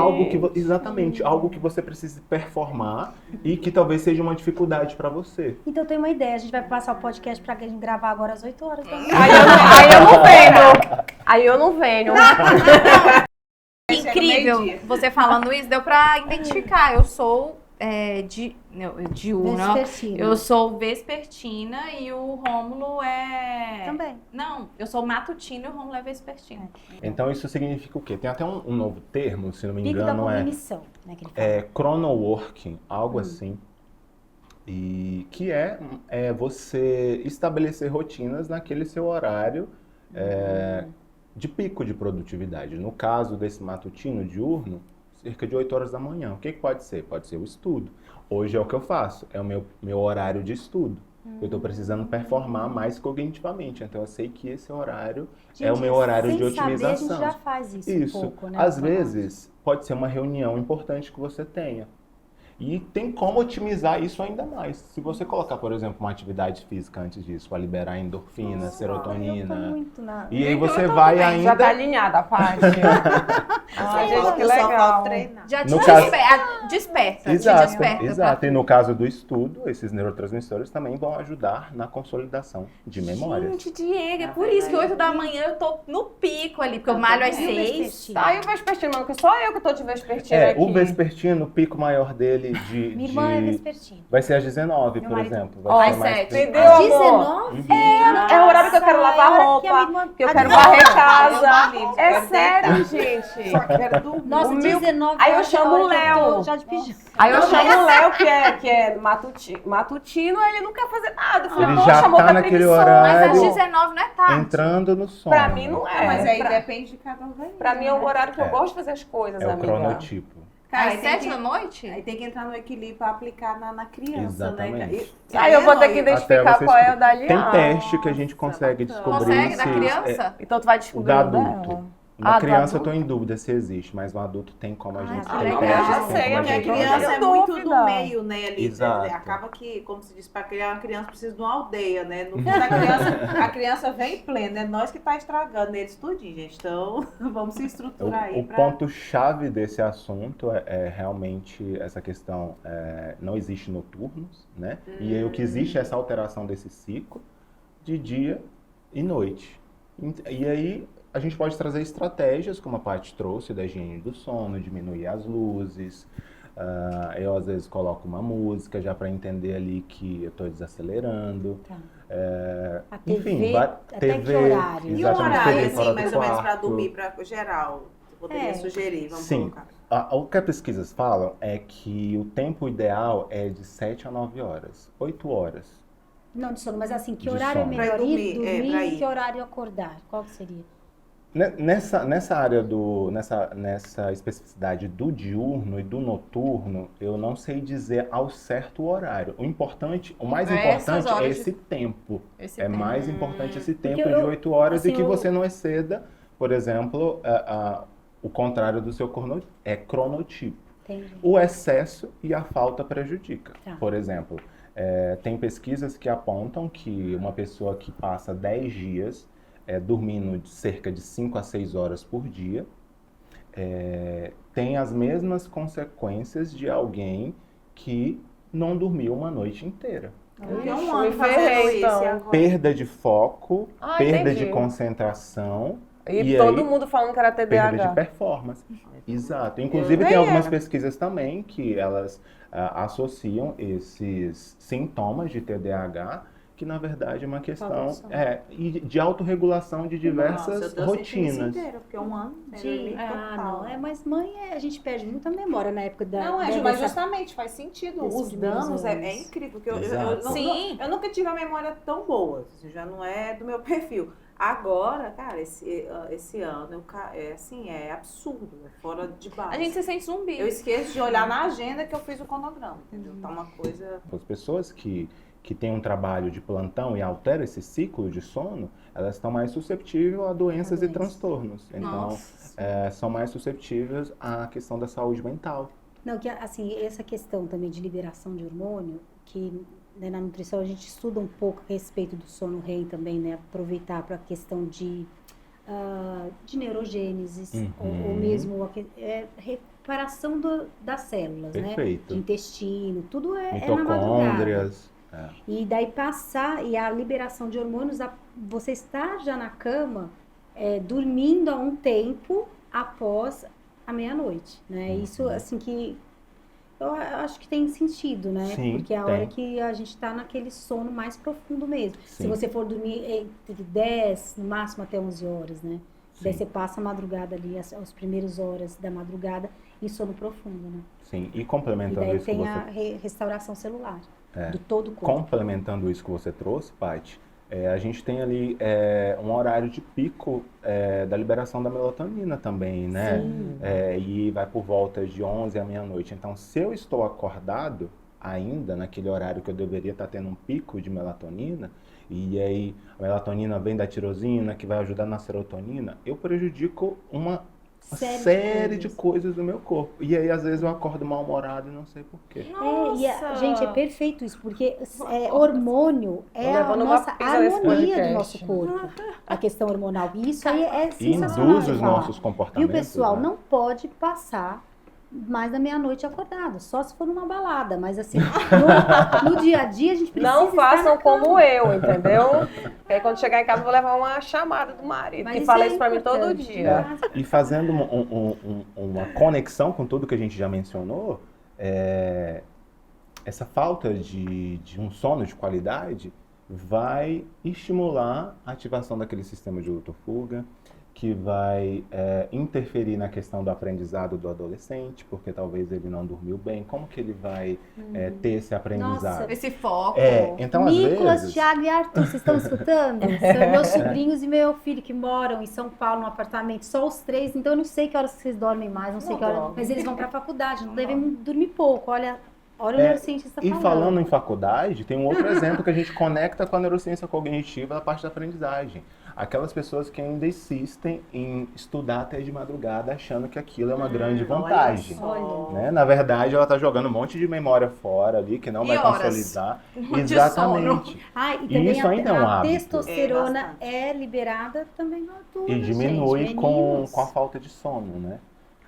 algo que você precisa performar e que talvez seja uma dificuldade pra você. Então tem uma ideia, a gente vai passar o podcast pra gente gravar agora às 8 horas da manhã. Aí eu não venho. Aí eu não venho. Incrível, você falando isso, deu pra identificar. Eu sou diurna. Vespertina. Eu sou vespertina e o Rômulo é... Também. Não, eu sou matutino e o Rômulo é vespertino. Então isso significa o quê? Tem até um novo termo, se não me Pico da engano, cognição, né, que ele fala. chronoworking, algo assim. E que é você estabelecer rotinas naquele seu horário de pico de produtividade. No caso desse matutino diurno, cerca de 8 horas da manhã. O que pode ser? Pode ser o estudo. Hoje é o que eu faço, é o meu horário de estudo. Eu estou precisando performar mais cognitivamente, então eu sei que esse horário é o meu horário de otimização. Saber, a gente já faz isso Isso. um pouco, né? Às vezes, pode ser uma reunião importante que você tenha. E tem como otimizar isso ainda mais. Se você colocar, por exemplo, uma atividade física antes disso, para liberar endorfina, Eu tô serotonina. muito na... E aí você vai ainda... Já tá alinhada a parte. Ai, gente, que Só legal. falta treinar. Já te No caso- desperta, Exato, te desperta. exato. E no caso do estudo, esses neurotransmissores também vão ajudar na consolidação de memórias. Gente, Diego, é por isso que 8 da manhã eu tô no pico ali, porque eu malho às 6. Aí o vespertino, mano, que só eu que tô de vespertina aqui. O vespertino, o pico maior dele Minha irmã é vespertina. vai ser às 19, Meu por marido- exemplo. Ó, Vai às ser mais 7. tempo. Entendeu, Às amor? 19? É o horário que eu quero lavar roupa, que eu quero varrer casa. É sério, gente. Só quero dormir. Nossa, O meu- 19 Aí eu horas chamo é a o hora que eu Léo. tô já de pijama. Aí eu chamo o Léo, que é matutino, ele não quer fazer nada. Eu falei, Ele poxa, já amor, tá tá naquele preguiçoso. horário. Mas às 19 não é tarde. Entrando no sono. Pra mim não é. Mas aí pra, depende de cada organismo. pra mim é o horário que eu É. gosto de fazer as coisas, É o amiga. cronotipo. Cara, Às aí tem 7 que- da noite? Aí tem que entrar no equilíbrio pra aplicar na criança, Exatamente. né? Aí eu vou ter que Até identificar você qual é o descobrir. da Tem Liana. teste que a gente consegue bacana. descobrir Consegue da se criança? Então tu vai o descobrir da o dela. adulto. Uma do criança eu adulto? tô em dúvida se existe, mas um adulto tem como a gente que ter. legal. testes, Eu já tem sei, como a Porque a gente criança fazer. é muito do Dúvida. meio, né? Ali, Exato. acaba que, como se diz, para criar uma criança precisa de uma aldeia, né? No fundo, a criança vem em pleno, é nós que tá estragando eles tudinho, gente. Então, vamos se estruturar aí O para... ponto-chave desse assunto é realmente essa questão, não existe noturnos, né? E aí o que existe é essa alteração desse ciclo de dia e noite. E aí a gente pode trazer estratégias, como a Paty trouxe, da higiene do sono, diminuir as luzes. Eu às vezes coloco uma música já para entender ali que eu estou desacelerando. Tá. A Enfim, TV, até que horário? E um exatamente, horário, TV assim, fora do mais ou menos, para quarto. dormir, para geral? Você poderia sugerir, vamos Sim. colocar. O que as pesquisas falam é que o tempo ideal é de 7 a 9 horas, 8 horas. Não de sono, mas assim, que De horário sono. é melhor Pra ir, dormir, pra e ir. que horário acordar? Qual que seria? Nessa área nessa especificidade do diurno e do noturno, eu não sei dizer ao certo o horário. O mais Essas importante é horas de- esse tempo. Esse É tempo. mais importante esse tempo Porque de 8 horas assim, e que você não exceda, por exemplo, o contrário do seu cronotipo. Entendi. O excesso e a falta prejudica. Tá. Por exemplo, tem pesquisas que apontam que uma pessoa que passa 10 dias dormindo de cerca de 5 a 6 horas por dia tem as mesmas consequências de alguém que não dormiu uma noite inteira. Porque Ixi, um ano me fazendo ferrei, isso então. e agora... Perda de foco, Ah, perda entendi. de concentração E e todo aí, mundo falando que era perda de TDAH. performance. Exato. Inclusive, tem algumas pesquisas também que elas associam esses sintomas de TDAH, que na verdade é uma questão Evolução. de autorregulação de diversas Nossa, eu tô sentindo isso rotinas. inteiro, porque um ano sem De, dormir total. não, mas mãe, a gente perde muita memória na época da... Não, dessa- mas justamente faz sentido. desses Os danos primeiros é anos. incrível. Porque eu Exato. Sim. eu nunca tive uma memória tão boa. Assim, já não é do meu perfil. Agora, cara, esse ano é absurdo, é fora de base. A gente se sente zumbi. Eu esqueço de olhar na agenda que eu fiz o cronograma, entendeu? Tá uma coisa. As pessoas que têm um trabalho de plantão e alteram esse ciclo de sono, elas estão mais susceptíveis a doenças e transtornos. Então, Nossa. são mais susceptíveis à questão da saúde mental. Não, que assim, essa questão também de liberação de hormônio, que né, na nutrição a gente estuda um pouco a respeito do sono REM também, né? Aproveitar para a questão de neurogênese, ou mesmo recuperação das células, Perfeito. né? De intestino, tudo é na madrugada. Mitocôndrias. E daí passar, e a liberação de hormônios, você estar já na cama, dormindo há um tempo após a meia-noite, né? Isso, assim, que eu acho que tem sentido, né? Sim, porque é a tem. hora que a gente está naquele sono mais profundo mesmo. Se Sim. você for dormir entre 10, no máximo até 11 horas, né? Daí Sim. você passa a madrugada ali, as primeiras horas da madrugada, em sono profundo, né? Sim, e E complementando daí isso que tem você a restauração celular, do todo o corpo. complementando isso que você trouxe, Paty, a gente tem ali um horário de pico da liberação da melatonina também, né? Sim. E vai por volta de 11 à meia-noite. Então, se eu estou acordado ainda naquele horário que eu deveria estar tendo um pico de melatonina, e aí a melatonina vem da tirosina, que vai ajudar na serotonina, eu prejudico uma série de coisas no meu corpo. E aí, às vezes, eu acordo mal-humorado e não sei porquê. Gente, é perfeito isso, porque hormônio é a levando uma nossa pizza nesse harmonia do podcast. nosso corpo, a questão hormonal. E isso aí é E sensacional induz de os falar. nossos E comportamentos. o pessoal né? não pode passar mais da meia-noite acordado, só se for numa balada, mas assim, no dia a dia a gente precisa Não estar façam na cama. como eu, entendeu? Porque aí quando chegar em casa eu vou levar uma chamada do marido, Mas que isso fala é isso pra mim todo importante, dia. né? E fazendo uma conexão com tudo que a gente já mencionou, essa falta de um sono de qualidade vai estimular a ativação daquele sistema de luto-fuga, que vai interferir na questão do aprendizado do adolescente, porque talvez ele não dormiu bem. Como que ele vai ter esse aprendizado? Esse foco. Então, às Nicolas, vezes... Thiago e Arthur, vocês estão escutando? São meus sobrinhos e meu filho que moram em São Paulo, num apartamento, só os três, então eu não sei que horas vocês dormem mais, não sei que horas, mas eles vão pra faculdade, não devem dormir pouco, olha o neurocientista E falando. falando em faculdade, tem um outro exemplo que a gente conecta com a neurociência cognitiva da parte da aprendizagem. aquelas pessoas que ainda insistem em estudar até de madrugada, achando que aquilo é uma grande vantagem. Olha. Né? Na verdade, ela está jogando um monte de memória fora ali, que não vai horas consolidar. de Exatamente. Ah, e E também isso ainda é um a hábito. testosterona bastante. é liberada também no adulto, E diminui gente, com meninos. a falta de sono, né?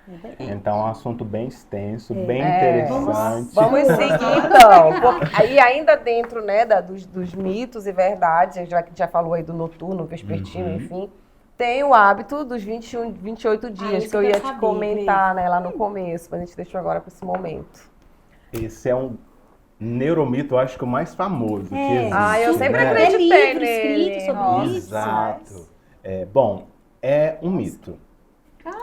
É verdade. Então é um assunto bem extenso, bem É. interessante. Vamos seguir então. Aí ainda dentro, né, dos mitos e verdades, a gente já falou aí do noturno, vespertino, Uhum. enfim. Tem o hábito dos 28 dias, isso que eu que eu ia quero te saber, comentar, né, lá no começo, mas a gente deixou agora para esse momento. Esse é um neuromito, eu acho que o mais famoso que existe. Ah, eu sempre né? acreditei É livro nele. escrito sobre Nossa. isso. Exato. Bom, é um mito.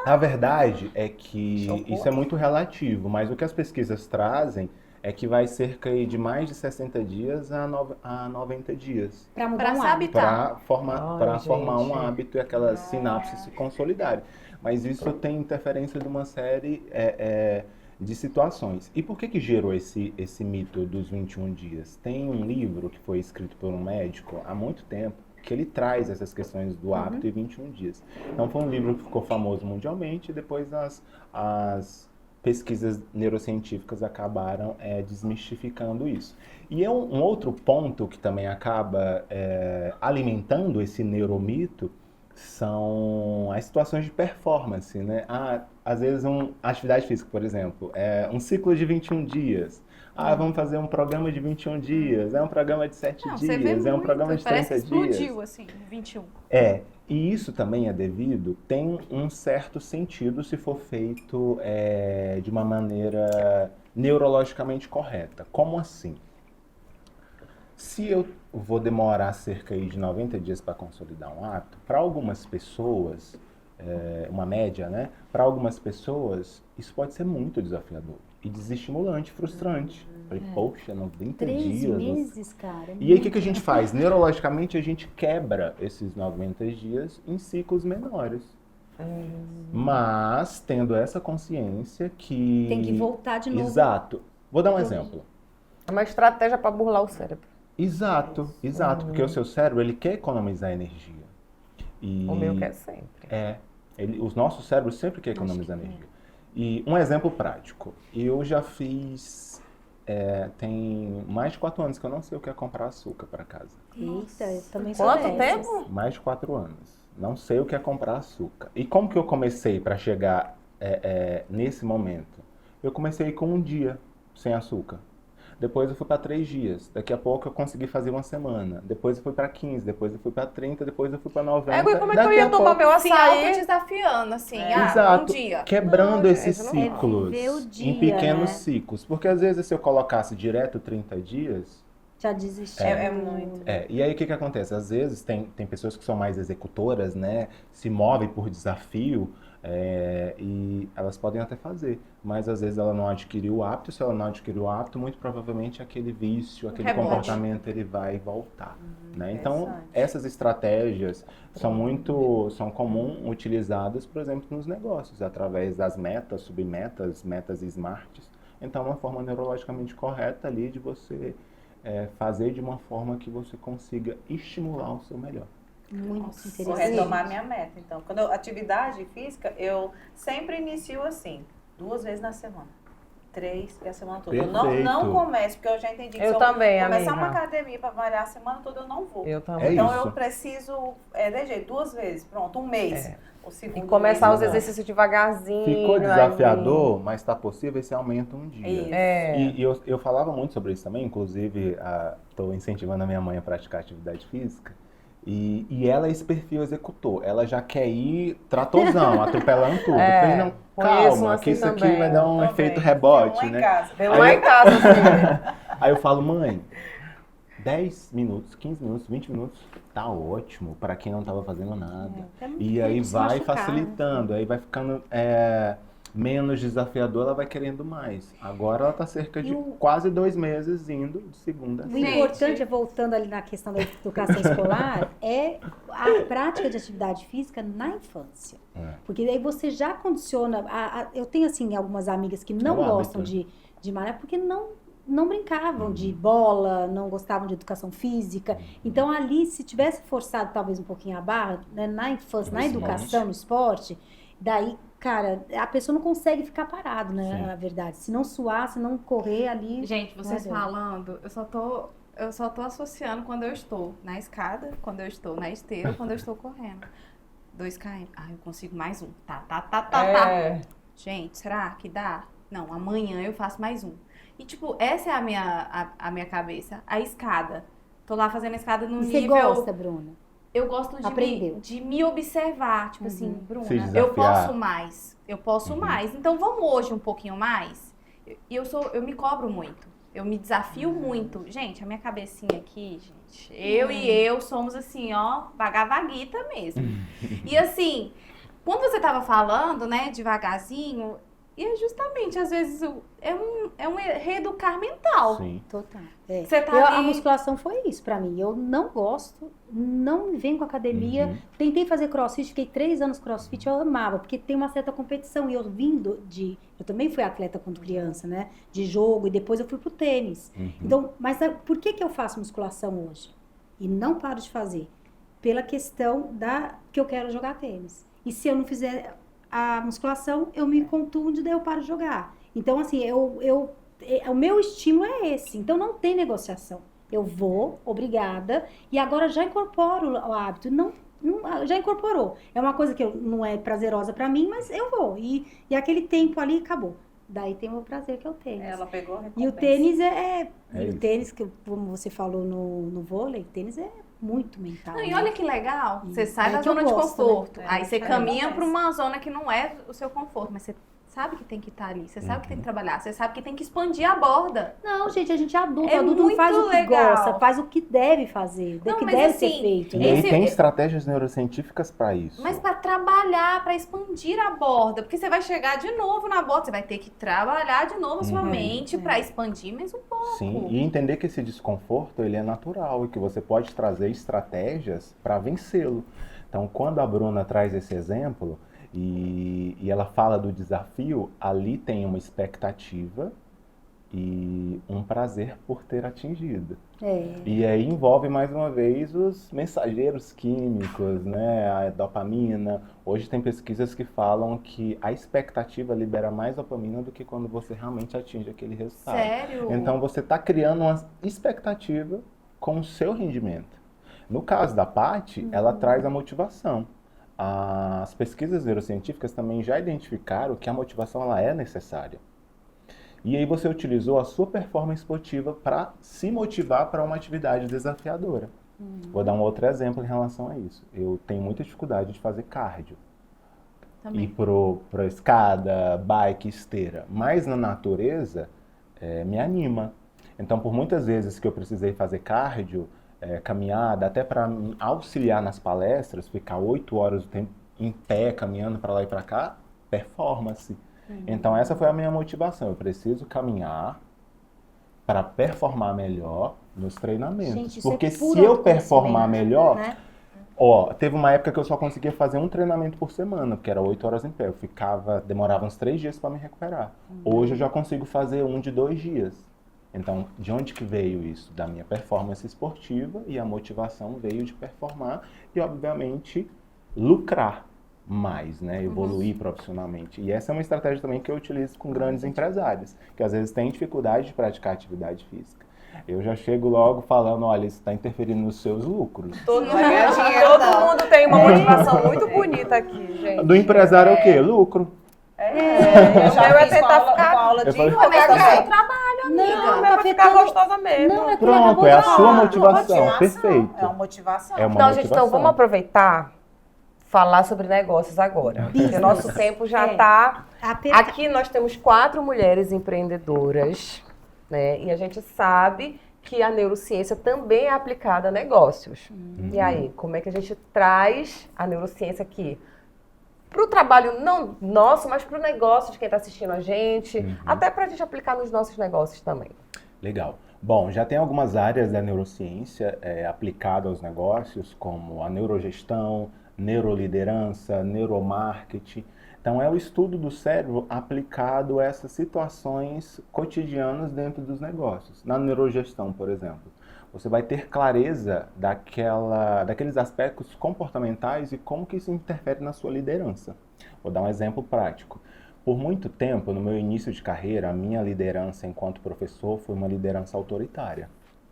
A verdade é que Chocou. isso é muito relativo, mas o que as pesquisas trazem é que vai cerca aí de mais de 60 dias a 90 dias Pra mudar Pra um se hábito. habitar. para formar, Ai, formar um gente. hábito e aquelas sinapses se consolidarem. Mas isso tem interferência de uma série de situações. E por que gerou esse mito dos 21 dias? Tem um livro que foi escrito por um médico há muito tempo, que ele traz essas questões do hábito e 21 dias. Então foi um livro que ficou famoso mundialmente e depois as pesquisas neurocientíficas acabaram desmistificando isso. E um outro ponto que também acaba alimentando esse neuromito são as situações de performance, né? Às vezes atividade física, por exemplo, um ciclo de 21 dias. Vamos fazer um programa de 21 dias, é um programa de 7 Não, você vê dias, é um muito, programa de 30 parece que dias. explodiu, assim, 21. E isso também tem um certo sentido se for feito de uma maneira neurologicamente correta. Como assim? Se eu vou demorar cerca aí de 90 dias para consolidar um hábito, para algumas pessoas, uma média, né? Para algumas pessoas, isso pode ser muito desafiador e desestimulante, frustrante. Falei, poxa, 90 3 dias. meses, cara. E aí o que a gente faz? Neurologicamente a gente quebra esses 90 dias em ciclos menores. Mas tendo essa consciência que... Tem que voltar de novo. Exato. Vou dar um exemplo. É uma estratégia para burlar o cérebro. Exato, porque o seu cérebro ele quer economizar energia. E O meu quer sempre. os nossos cérebros sempre querem economizar energia. E um exemplo prático. Eu já fiz... tem mais de 4 anos que eu não sei o que é comprar açúcar para casa. Eita, eu também sou Quanto dessas. tempo? Mais de 4 anos. Não sei o que é comprar açúcar. E como que eu comecei para chegar nesse momento? Eu comecei com um dia sem açúcar. Depois eu fui para 3 dias. Daqui a pouco eu consegui fazer uma semana. Depois eu fui para 15. Depois eu fui para 30. Depois eu fui para 90. E como é que eu Daqui ia a tomar pouco- meu Se açaí? autodesafiando, assim, Exato. um dia. Quebrando Não, esses gente, não dá. ciclos É viver o dia, em pequenos né? ciclos. Porque às vezes se eu colocasse direto 30 dias... Já desisti. É muito. E aí o que acontece? Às vezes tem pessoas que são mais executoras, né? Se movem por desafio e elas podem até fazer. Mas às vezes ela não adquiriu o hábito. Se ela não adquiriu o hábito, muito provavelmente aquele vício, aquele Rebote. comportamento ele vai voltar. Né? Então Interessante. essas estratégias são comum utilizadas, por exemplo, nos negócios, através das metas, submetas, metas smarts. Então é uma forma neurologicamente correta ali de você fazer de uma forma que você consiga estimular o seu melhor. Muito Vou interessante. retomar minha meta, então. Atividade física, eu sempre inicio assim, 2 vezes na semana. 3 e a semana toda. Eu Perfeito. não começo, porque eu já entendi que Eu se também, eu começar amiga. uma academia para malhar a semana toda, eu não vou. Eu também. Então isso. eu preciso, de jeito, 2 vezes, pronto, um mês. O E segundo começar os mês, exercícios devagarzinho. Ficou ali. desafiador, mas está possível, você aumenta um dia. Isso. E eu falava muito sobre isso também, inclusive estou incentivando a minha mãe a praticar atividade física. E ela é esse perfil executor. Ela já quer ir tratozão, atropelando tudo. Eu falei, não, conheço calma, assim que isso aqui também. vai dar um Também. efeito Tem rebote, uma em né? casa. Tem uma em casa, assim. Aí eu falo, mãe, 10 minutos, 15 minutos, 20 minutos, tá ótimo para quem não estava fazendo nada. E aí se vai machucar, facilitando, aí vai ficando menos desafiador, ela vai querendo mais. Agora ela tá cerca de quase 2 meses indo de segunda a O sexta. importante, voltando ali na questão da educação escolar, é a prática de atividade física na infância. Porque daí você já condiciona... eu tenho, assim, algumas amigas que não É o gostam hábito. de malhar porque não não brincavam de bola, não gostavam de educação física. Então, ali, se tivesse forçado talvez um pouquinho a barra, né, na infância, na educação, no esporte, daí, cara, a pessoa não consegue ficar parado, né, na verdade. Se não suar, se não correr ali... Gente, vocês falando, eu só tô associando quando eu estou na escada, quando eu estou na esteira, quando eu estou correndo. 2 km. Ah, eu consigo mais um. Tá. Gente, será que dá? Não, amanhã eu faço mais um. E, tipo, essa é a minha cabeça. A escada. Tô lá fazendo a escada no nível... Você gosta, Bruna? Eu gosto de me observar. Tipo assim, Bruna, eu posso mais. Então, vamos hoje um pouquinho mais? E eu me cobro muito. Eu me desafio muito. Gente, a minha cabecinha aqui, gente, eu somos assim, ó, vagavaguita mesmo. E assim, quando você tava falando, né, devagarzinho, e é justamente, às vezes, é um reeducar mental. Sim. Total. Você tá A musculação foi isso pra mim. Eu não gosto, não me venho com academia. Tentei fazer crossfit, fiquei 3 anos crossfit, eu amava, porque tem uma certa competição. E eu eu também fui atleta quando criança, né? De jogo, e depois eu fui pro tênis. Então, mas por que eu faço musculação hoje? E não paro de fazer? Pela questão que eu quero jogar tênis. E se eu não fizer a musculação, eu me contundo e daí eu paro de jogar. Então, assim, o meu estímulo é esse. Então, não tem negociação. Eu vou, obrigada, e agora já incorporo o hábito. Já incorporou. É uma coisa que não é prazerosa pra mim, mas eu vou. E aquele tempo ali acabou. Daí tem o prazer que é o tênis. Ela pegou a recompensa. E o tênis isso. o tênis, como você falou no vôlei, o tênis é muito mental. Não, e né? olha que legal, você sai da que eu zona de gosto, conforto. né? Aí você É, caminha é. para uma zona que não é o seu conforto, mas você sabe que tem que estar ali, você sabe que tem que trabalhar, você sabe que tem que expandir a borda. Não, gente, a gente é adulto. É Adulto não faz muito o que legal. gosta, faz o que deve fazer, Não, o que mas deve assim, ser feito. E Né? aí Esse- tem estratégias neurocientíficas para isso. Mas para trabalhar, para expandir a borda, porque você vai chegar de novo na borda, você vai ter que trabalhar de novo a sua mente para expandir mais um pouco. Sim, e entender que esse desconforto ele é natural e que você pode trazer estratégias para vencê-lo. Então, quando a Bruna traz esse exemplo e ela fala do desafio, ali tem uma expectativa e um prazer por ter atingido. E aí envolve mais uma vez os mensageiros químicos, né? A dopamina. Hoje tem pesquisas que falam que a expectativa libera mais dopamina do que quando você realmente atinge aquele resultado. Sério? Então você está criando uma expectativa com o seu rendimento. No caso da Paty, ela traz a motivação. As pesquisas neurocientíficas também já identificaram que a motivação ela é necessária. E aí você utilizou a sua performance esportiva para se motivar para uma atividade desafiadora. Vou dar um outro exemplo em relação a isso. Eu tenho muita dificuldade de fazer cardio. Também. Ir para escada, bike, esteira. Mas na natureza, me anima. Então, por muitas vezes que eu precisei fazer cardio, caminhada, até para auxiliar nas palestras, ficar 8 horas do tempo em pé, caminhando para lá e para cá, performance. Então essa foi a minha motivação. Eu preciso caminhar para performar melhor nos treinamentos. Gente, isso é porque puro se eu performar autoconhecimento, melhor, né? teve uma época que eu só conseguia fazer um treinamento por semana, porque era 8 horas em pé. Demorava uns 3 dias para me recuperar. Hoje eu já consigo fazer um de 2 dias. Então, de onde que veio isso? Da minha performance esportiva, e a motivação veio de performar e, obviamente, lucrar mais, né? Evoluir profissionalmente. E essa é uma estratégia também que eu utilizo com grandes empresários, que às vezes têm dificuldade de praticar atividade física. Eu já chego logo falando, olha, isso está interferiendo nos seus lucros. Todo Não vai ganhar dinheiro, todo não. mundo tem uma motivação muito bonita aqui, gente. Do empresário é o quê? Lucro. Eu já meu é fiz tentar com ficar... aula de Eu falei- yoga Mas é também. seu trabalho, amiga. Não, mas pra ficar gostosa mesmo. Não, é que Pronto, é a sua motivação. Perfeito. É uma motivação. É uma Não, gente, motivação. então vamos aproveitar falar sobre negócios agora. Porque o nosso tempo já está... Aqui nós temos 4 mulheres empreendedoras, né? E a gente sabe que a neurociência também é aplicada a negócios. E aí, como é que a gente traz a neurociência aqui para o trabalho não nosso, mas para o negócio de quem está assistindo a gente, até para a gente aplicar nos nossos negócios também? Legal. Bom, já tem algumas áreas da neurociência aplicada aos negócios, como a neurogestão, neuroliderança, neuromarketing. Então, é o estudo do cérebro aplicado a essas situações cotidianas dentro dos negócios. Na neurogestão, por exemplo, você vai ter clareza daqueles aspectos comportamentais e como que isso interfere na sua liderança. Vou dar um exemplo prático. Por muito tempo, no meu início de carreira, a minha liderança enquanto professor foi uma liderança autoritária.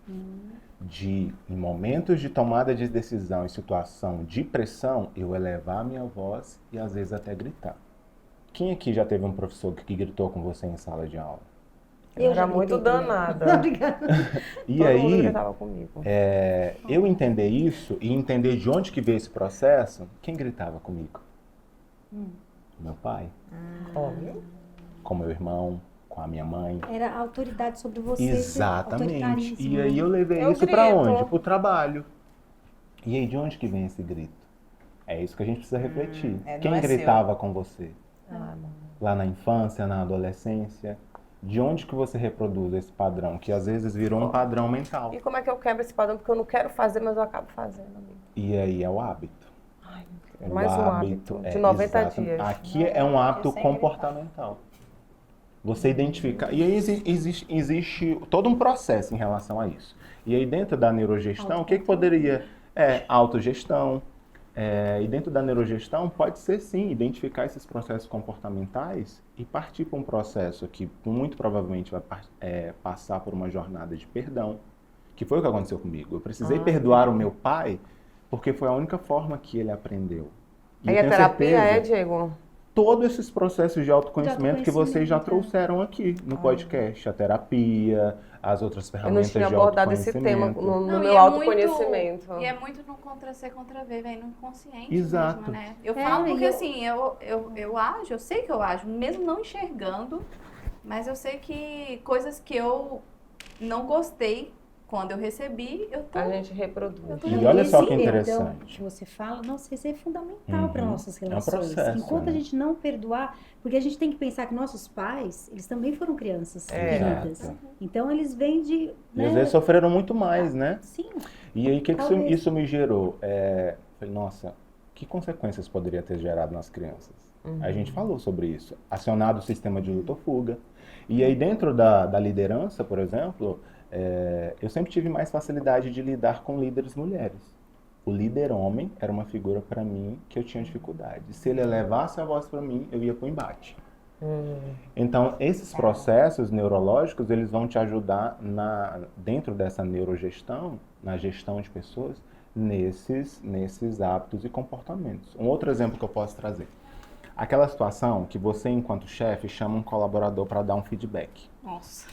Em momentos de tomada de decisão e situação de pressão, eu elevar a minha voz e às vezes até gritar. Quem aqui já teve um professor que gritou com você em sala de aula? Eu era já muito gritei também. danada. Obrigada. E Todo mundo aí, gritava comigo. eu entender isso e entender de onde que veio esse processo, quem gritava comigo? Meu pai, Óbvio. com meu irmão, com a minha mãe. Era a autoridade sobre você. Exatamente. Autoritarismo. E aí eu levei Eu isso pra grito. onde? Pro trabalho. E aí de onde que vem esse grito? É isso que a gente precisa refletir. não Quem é gritava com você? Ah, mano. Lá na infância, na adolescência? De onde que você reproduz esse padrão? Que às vezes virou um padrão mental. E como é que eu quebro esse padrão? Porque eu não quero fazer, mas eu acabo fazendo, amigo. E aí é o hábito. Ai, meu Deus. Mais um hábito de 90 dias. Aqui é um hábito eu sei comportamental. Você identifica. E aí existe todo um processo em relação a isso. E aí dentro da neurogestão, o que poderia... autogestão. E dentro da neurogestão pode ser sim, identificar esses processos comportamentais e partir para um processo que muito provavelmente vai passar por uma jornada de perdão, que foi o que aconteceu comigo. Eu precisei perdoar o meu pai porque foi a única forma que ele aprendeu. E Aí eu a tenho terapia certeza, Diego? todos esses processos de autoconhecimento que vocês já autoconhecimento, trouxeram aqui no podcast, a terapia, as outras Eu não ferramentas tinha de abordado esse tema autoconhecimento. no Não, meu e é autoconhecimento. E é muito no Ctrl-C, Ctrl-V, vem no inconsciente Exato. mesmo, né? Eu É, falo e porque eu- assim, eu ajo, eu sei que eu ajo, mesmo não enxergando, mas eu sei que coisas que eu não gostei quando eu recebi, eu tô... A gente reproduz. Eu tô E olha só que Esse perdão interessante. que você fala, nossa, isso é fundamental para Uhum. nossas É um relações. processo, Enquanto a né? gente não perdoar, porque a gente tem que pensar que nossos pais, eles também foram crianças feridas. Exato. Então eles vêm de, E né? às vezes sofreram muito mais, né? Sim, E aí, o que Talvez. isso me gerou? Falei, nossa, que consequências poderia ter gerado nas crianças? A gente falou sobre isso. Acionado o sistema de luta ou fuga. E aí, dentro da liderança, por exemplo, eu sempre tive mais facilidade de lidar com líderes mulheres. O líder homem era uma figura para mim que eu tinha dificuldade. Se ele elevasse a voz para mim, eu ia para o embate. Então, esses processos neurológicos, eles vão te ajudar dentro dessa neurogestão, na gestão de pessoas, nesses hábitos e comportamentos. Um outro exemplo que eu posso trazer. Aquela situação que você, enquanto chefe, chama um colaborador para dar um feedback. Nossa.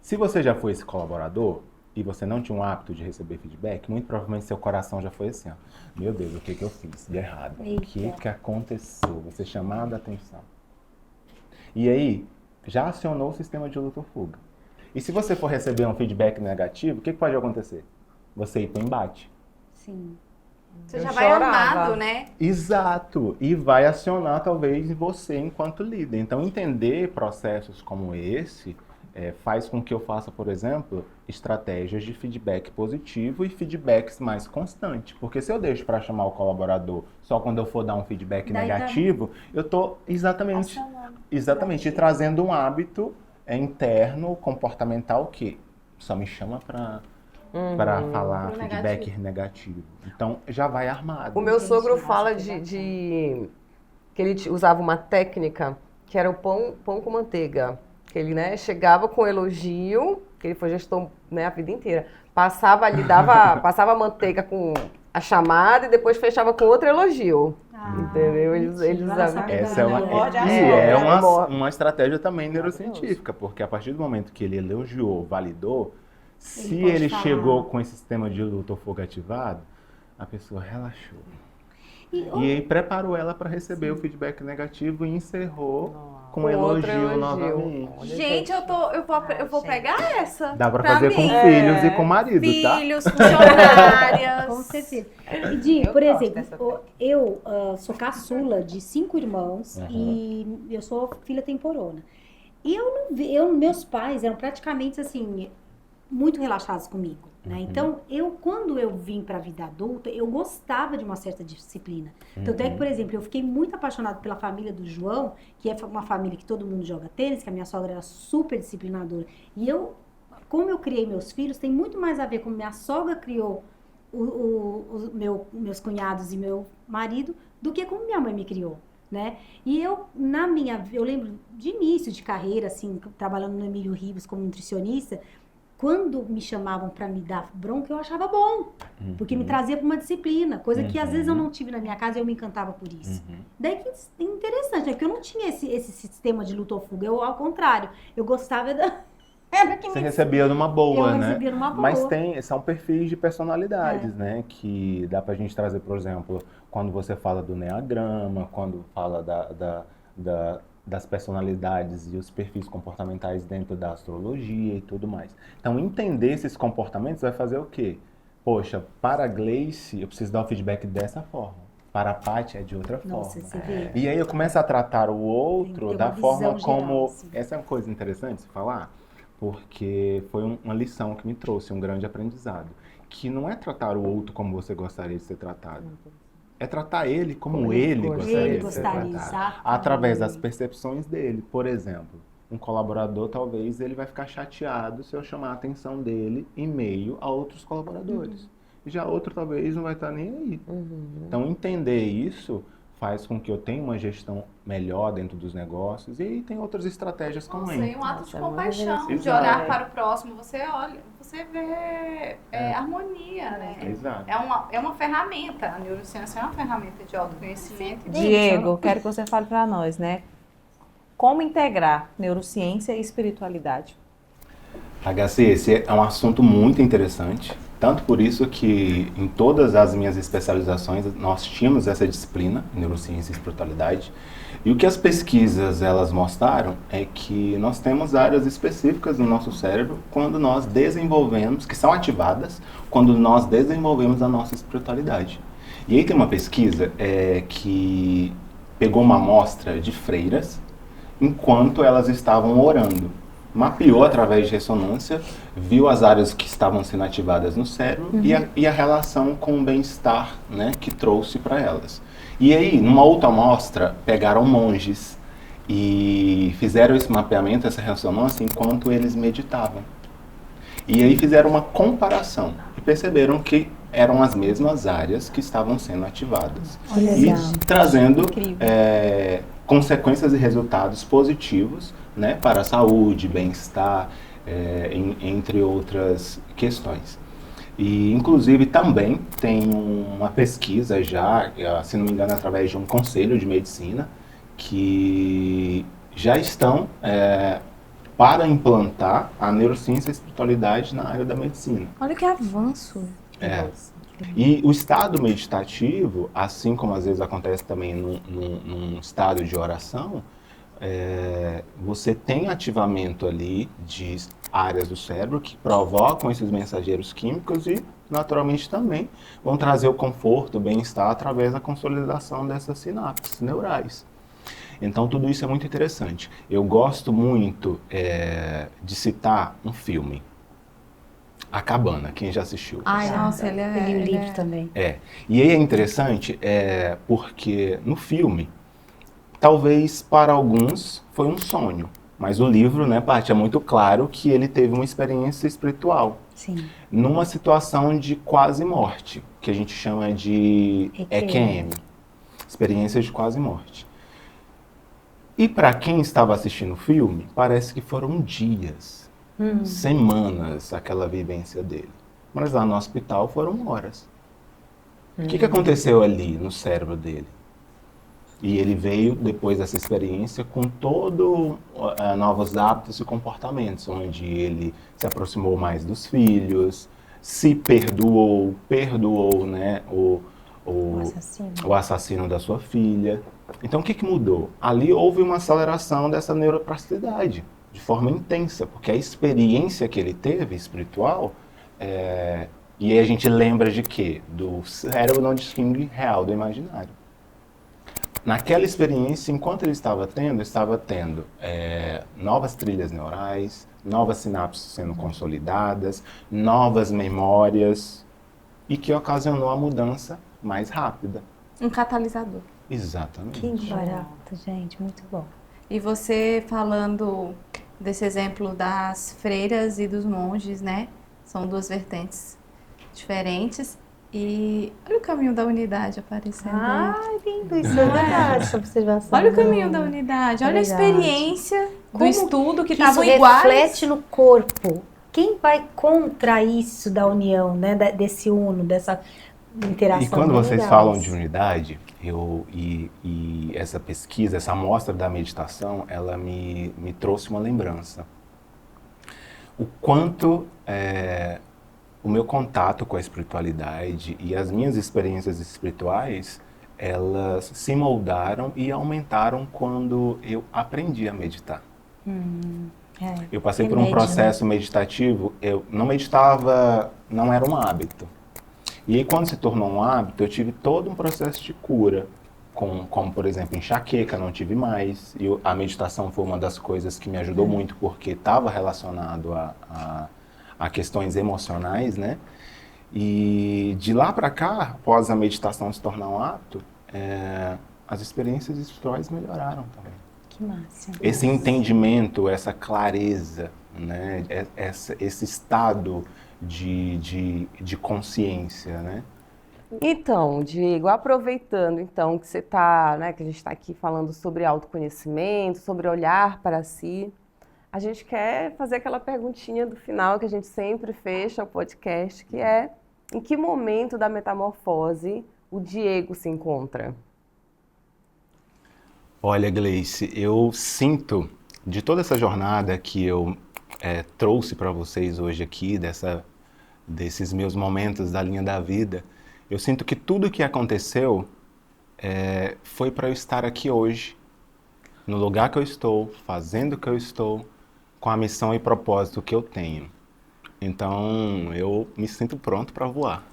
Se você já foi esse colaborador e você não tinha um hábito de receber feedback, muito provavelmente seu coração já foi assim, ó. Meu Deus, o que eu fiz de errado? O que aconteceu? Você chamando a atenção. E aí, já acionou o sistema de luta ou fuga. E se você for receber um feedback negativo, o que pode acontecer? Você ir para o embate. sim. Você Eu já vai chorava. armado, né? Exato. E vai acionar, talvez, você enquanto líder. Então, entender processos como esse faz com que eu faça, por exemplo, estratégias de feedback positivo e feedbacks mais constantes. Porque se eu deixo para chamar o colaborador só quando eu for dar um feedback Daí negativo, eu estou exatamente Acionando. trazendo um hábito interno, comportamental, que só me chama para falar Pro feedback negativo. Então, já vai armado. O meu sogro Nossa, fala que que ele usava uma técnica que era o pão com manteiga. Que ele, né, chegava com elogio, que ele foi gestor, né, a vida inteira. Passava ali, passava a manteiga com a chamada e depois fechava com outro elogio. Entendeu? Eles usavam. Essa é uma estratégia também neurocientífica, porque a partir do momento que ele elogiou, validou, se pode ele falar. chegou com esse sistema de luta ou fuga ativado, a pessoa relaxou. E aí preparou ela para receber o feedback negativo e encerrou com Com outro elogio elogio. novamente. Olha, Gente, eu vou pegar essa. Dá para pra fazer mim. com filhos e com marido, tá? Filhos, funcionárias. Com certeza. E, Di, Eu por gosto exemplo, dessa eu sou caçula de 5 irmãos e eu sou filha temporona. E eu não vi, meus pais eram praticamente assim, muito relaxados comigo, né? Então, quando eu vim para a vida adulta, eu gostava de uma certa disciplina. Tanto é que, por exemplo, eu fiquei muito apaixonada pela família do João, que é uma família que todo mundo joga tênis, que a minha sogra era super disciplinadora. E como eu criei meus filhos, tem muito mais a ver com minha sogra criou meus cunhados e meu marido, do que como minha mãe me criou, né? E eu lembro de início de carreira, assim, trabalhando no Emílio Ribas como nutricionista, quando me chamavam para me dar bronca, eu achava bom, porque me trazia para uma disciplina, coisa que às vezes eu não tive na minha casa e eu me encantava por isso. Daí que interessante, né? Porque eu não tinha esse sistema de luta ou fuga, ao contrário, eu gostava Você recebia numa boa, né? Recebia numa boa. Mas são perfis de personalidades, né? Que dá pra gente trazer, por exemplo, quando você fala do Enneagrama, quando fala das personalidades e os perfis comportamentais dentro da astrologia e tudo mais. Então, entender esses comportamentos vai fazer o quê? Poxa, para a Gleice, eu preciso dar o feedback dessa forma. Para a Paty é de outra Nossa, forma. você vê. E aí eu começo a tratar o outro Tem da uma forma visão como... geral, assim. Essa é uma coisa interessante se falar, porque foi uma lição que me trouxe, um grande aprendizado. Que não é tratar o outro como você gostaria de ser tratado. É tratar ele como ele gostaria de ser tratado. exatamente. Através das percepções dele. Por exemplo, um colaborador, talvez, ele vai ficar chateado se eu chamar a atenção dele em meio a outros colaboradores. E já outro, talvez, não vai estar nem aí. Então, entender isso faz com que eu tenha uma gestão melhor dentro dos negócios, e aí tem outras estratégias como Nossa, essa. e um ato de Nossa, compaixão, de exato. olhar para o próximo, você olha, você vê harmonia, né? Exato. É uma ferramenta, a neurociência é uma ferramenta de autoconhecimento. e de- Diego, quero que você fale para nós, né? Como integrar neurociência e espiritualidade? HC, esse é um assunto muito interessante, tanto por isso que em todas as minhas especializações nós tínhamos essa disciplina, neurociência e espiritualidade, e o que as pesquisas elas mostraram é que nós temos áreas específicas no nosso cérebro quando nós desenvolvemos, que são ativadas quando nós desenvolvemos a nossa espiritualidade. E aí tem uma pesquisa que pegou uma amostra de freiras enquanto elas estavam orando. Mapeou através de ressonância, viu as áreas que estavam sendo ativadas no cérebro e a relação com o bem-estar, né, que trouxe para elas. E aí, numa outra amostra, pegaram monges e fizeram esse mapeamento, essa ressonância, enquanto eles meditavam. E aí fizeram uma comparação e perceberam que eram as mesmas áreas que estavam sendo ativadas. E trazendo consequências e resultados positivos, né, para a saúde, bem-estar, entre outras questões. E, inclusive, também tem uma pesquisa já, se não me engano, através de um conselho de medicina, que já estão para implantar a neurociência e a espiritualidade na área da medicina. Olha que avanço. E o estado meditativo, assim como às vezes acontece também num estado de oração, você tem ativamento ali de áreas do cérebro que provocam esses mensageiros químicos e, naturalmente, também vão trazer o conforto, o bem-estar através da consolidação dessas sinapses neurais. Então, tudo isso é muito interessante. Eu gosto muito de citar um filme, A Cabana, quem já assistiu? Ai, nossa, ele Eu li o livro é... também. E aí é interessante porque no filme, talvez para alguns foi um sonho, mas o livro, né, Paty, é muito claro que ele teve uma experiência espiritual. Sim. Numa situação de quase morte, que a gente chama de EQM, experiência de quase morte. E para quem estava assistindo o filme, parece que foram dias, semanas aquela vivência dele. Mas lá no hospital foram horas. O que aconteceu ali no cérebro dele? E ele veio, depois dessa experiência, com novos hábitos e comportamentos, onde ele se aproximou mais dos filhos, se perdoou, né, o assassino da sua filha. Então, o que mudou? Ali houve uma aceleração dessa neuroplasticidade, de forma intensa, porque a experiência que ele teve, espiritual, e aí a gente lembra de quê? Do cérebro não distingue real do imaginário. naquela experiência, enquanto ele estava tendo novas trilhas neurais, novas sinapses sendo consolidadas, novas memórias, e que ocasionou a mudança mais rápida. Um catalisador. Exatamente. Que barato, gente, muito bom. E você falando desse exemplo das freiras e dos monges, né? São duas vertentes diferentes. E olha o caminho da unidade aparecendo aí. Ai, lindo, isso é verdade, essa observação. Olha o caminho da unidade, olha a Verdade. experiência do Como estudo que isso estavam iguais. reflete no corpo. Quem vai contra isso da união, né? Desse uno, dessa interação? E quando bem vocês legais. falam de unidade, e essa pesquisa, essa amostra da meditação, ela me trouxe uma lembrança. O quanto o meu contato com a espiritualidade e as minhas experiências espirituais, elas se moldaram e aumentaram quando eu aprendi a meditar. Eu passei por um Remédio, processo meditativo, eu não meditava, não era um hábito. E aí, quando se tornou um hábito, eu tive todo um processo de cura, como por exemplo, enxaqueca, não tive mais. E a meditação foi uma das coisas que me ajudou muito, porque estava relacionado a questões emocionais, né? E de lá para cá, após a meditação se tornar um hábito, as experiências espirituais melhoraram também. Que massa. Esse entendimento, essa clareza, né? Esse estado de consciência, né? Então, Diego, aproveitando então que você tá, né, que a gente está aqui falando sobre autoconhecimento, sobre olhar para si, a gente quer fazer aquela perguntinha do final que a gente sempre fecha o podcast, que é: em que momento da metamorfose o Diego se encontra? Olha, Gleice, eu sinto, de toda essa jornada que eu trouxe para vocês hoje aqui, desses meus momentos da linha da vida, eu sinto que tudo que aconteceu foi para eu estar aqui hoje, no lugar que eu estou, fazendo o que eu estou, com a missão e propósito que eu tenho. Então, eu me sinto pronto para voar.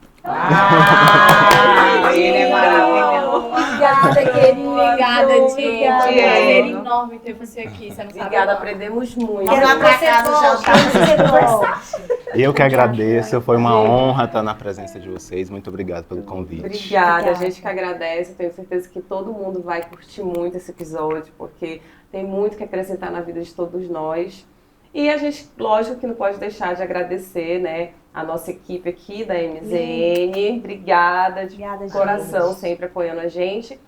Ele é maravilhoso. Obrigada, querido. Obrigada, Diego. Obrigada. Foi um prazer enorme ter você aqui. Você não sabe Obrigada, não. aprendemos muito. Vamos lá pra casa jantar. Eu que agradeço, foi uma honra estar na presença de vocês. Muito obrigado pelo convite. Obrigada, a gente que agradece. Tenho certeza que todo mundo vai curtir muito esse episódio, porque tem muito que acrescentar na vida de todos nós. E a gente, lógico que não pode deixar de agradecer, né, a nossa equipe aqui da MZN. Obrigada de coração, sempre apoiando a gente.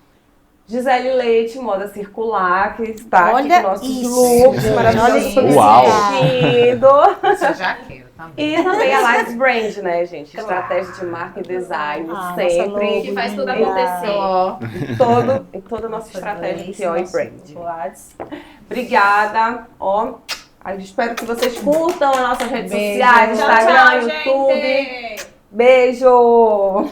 Gisele Leite, Moda Circular, que está Olha aqui com nossos isso, looks gente. maravilhosos. Olha isso. Uau. Isso eu já quero também. E também a Lives Brand, né, gente? Claro. Estratégia de marca e design, Ah, nossa sempre. logo, Que faz tudo linda. acontecer. Ó, Em toda a nossa estratégia aqui, ó, em brand. chocolates. Obrigada, ó. Eu espero que vocês curtam as nossas redes Beijo. sociais, Tchau, Instagram, YouTube. Beijo!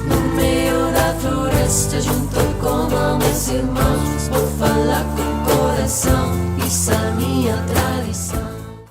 No meio da floresta, junto com meus irmãos, vou falar com o coração, isso é minha tradição.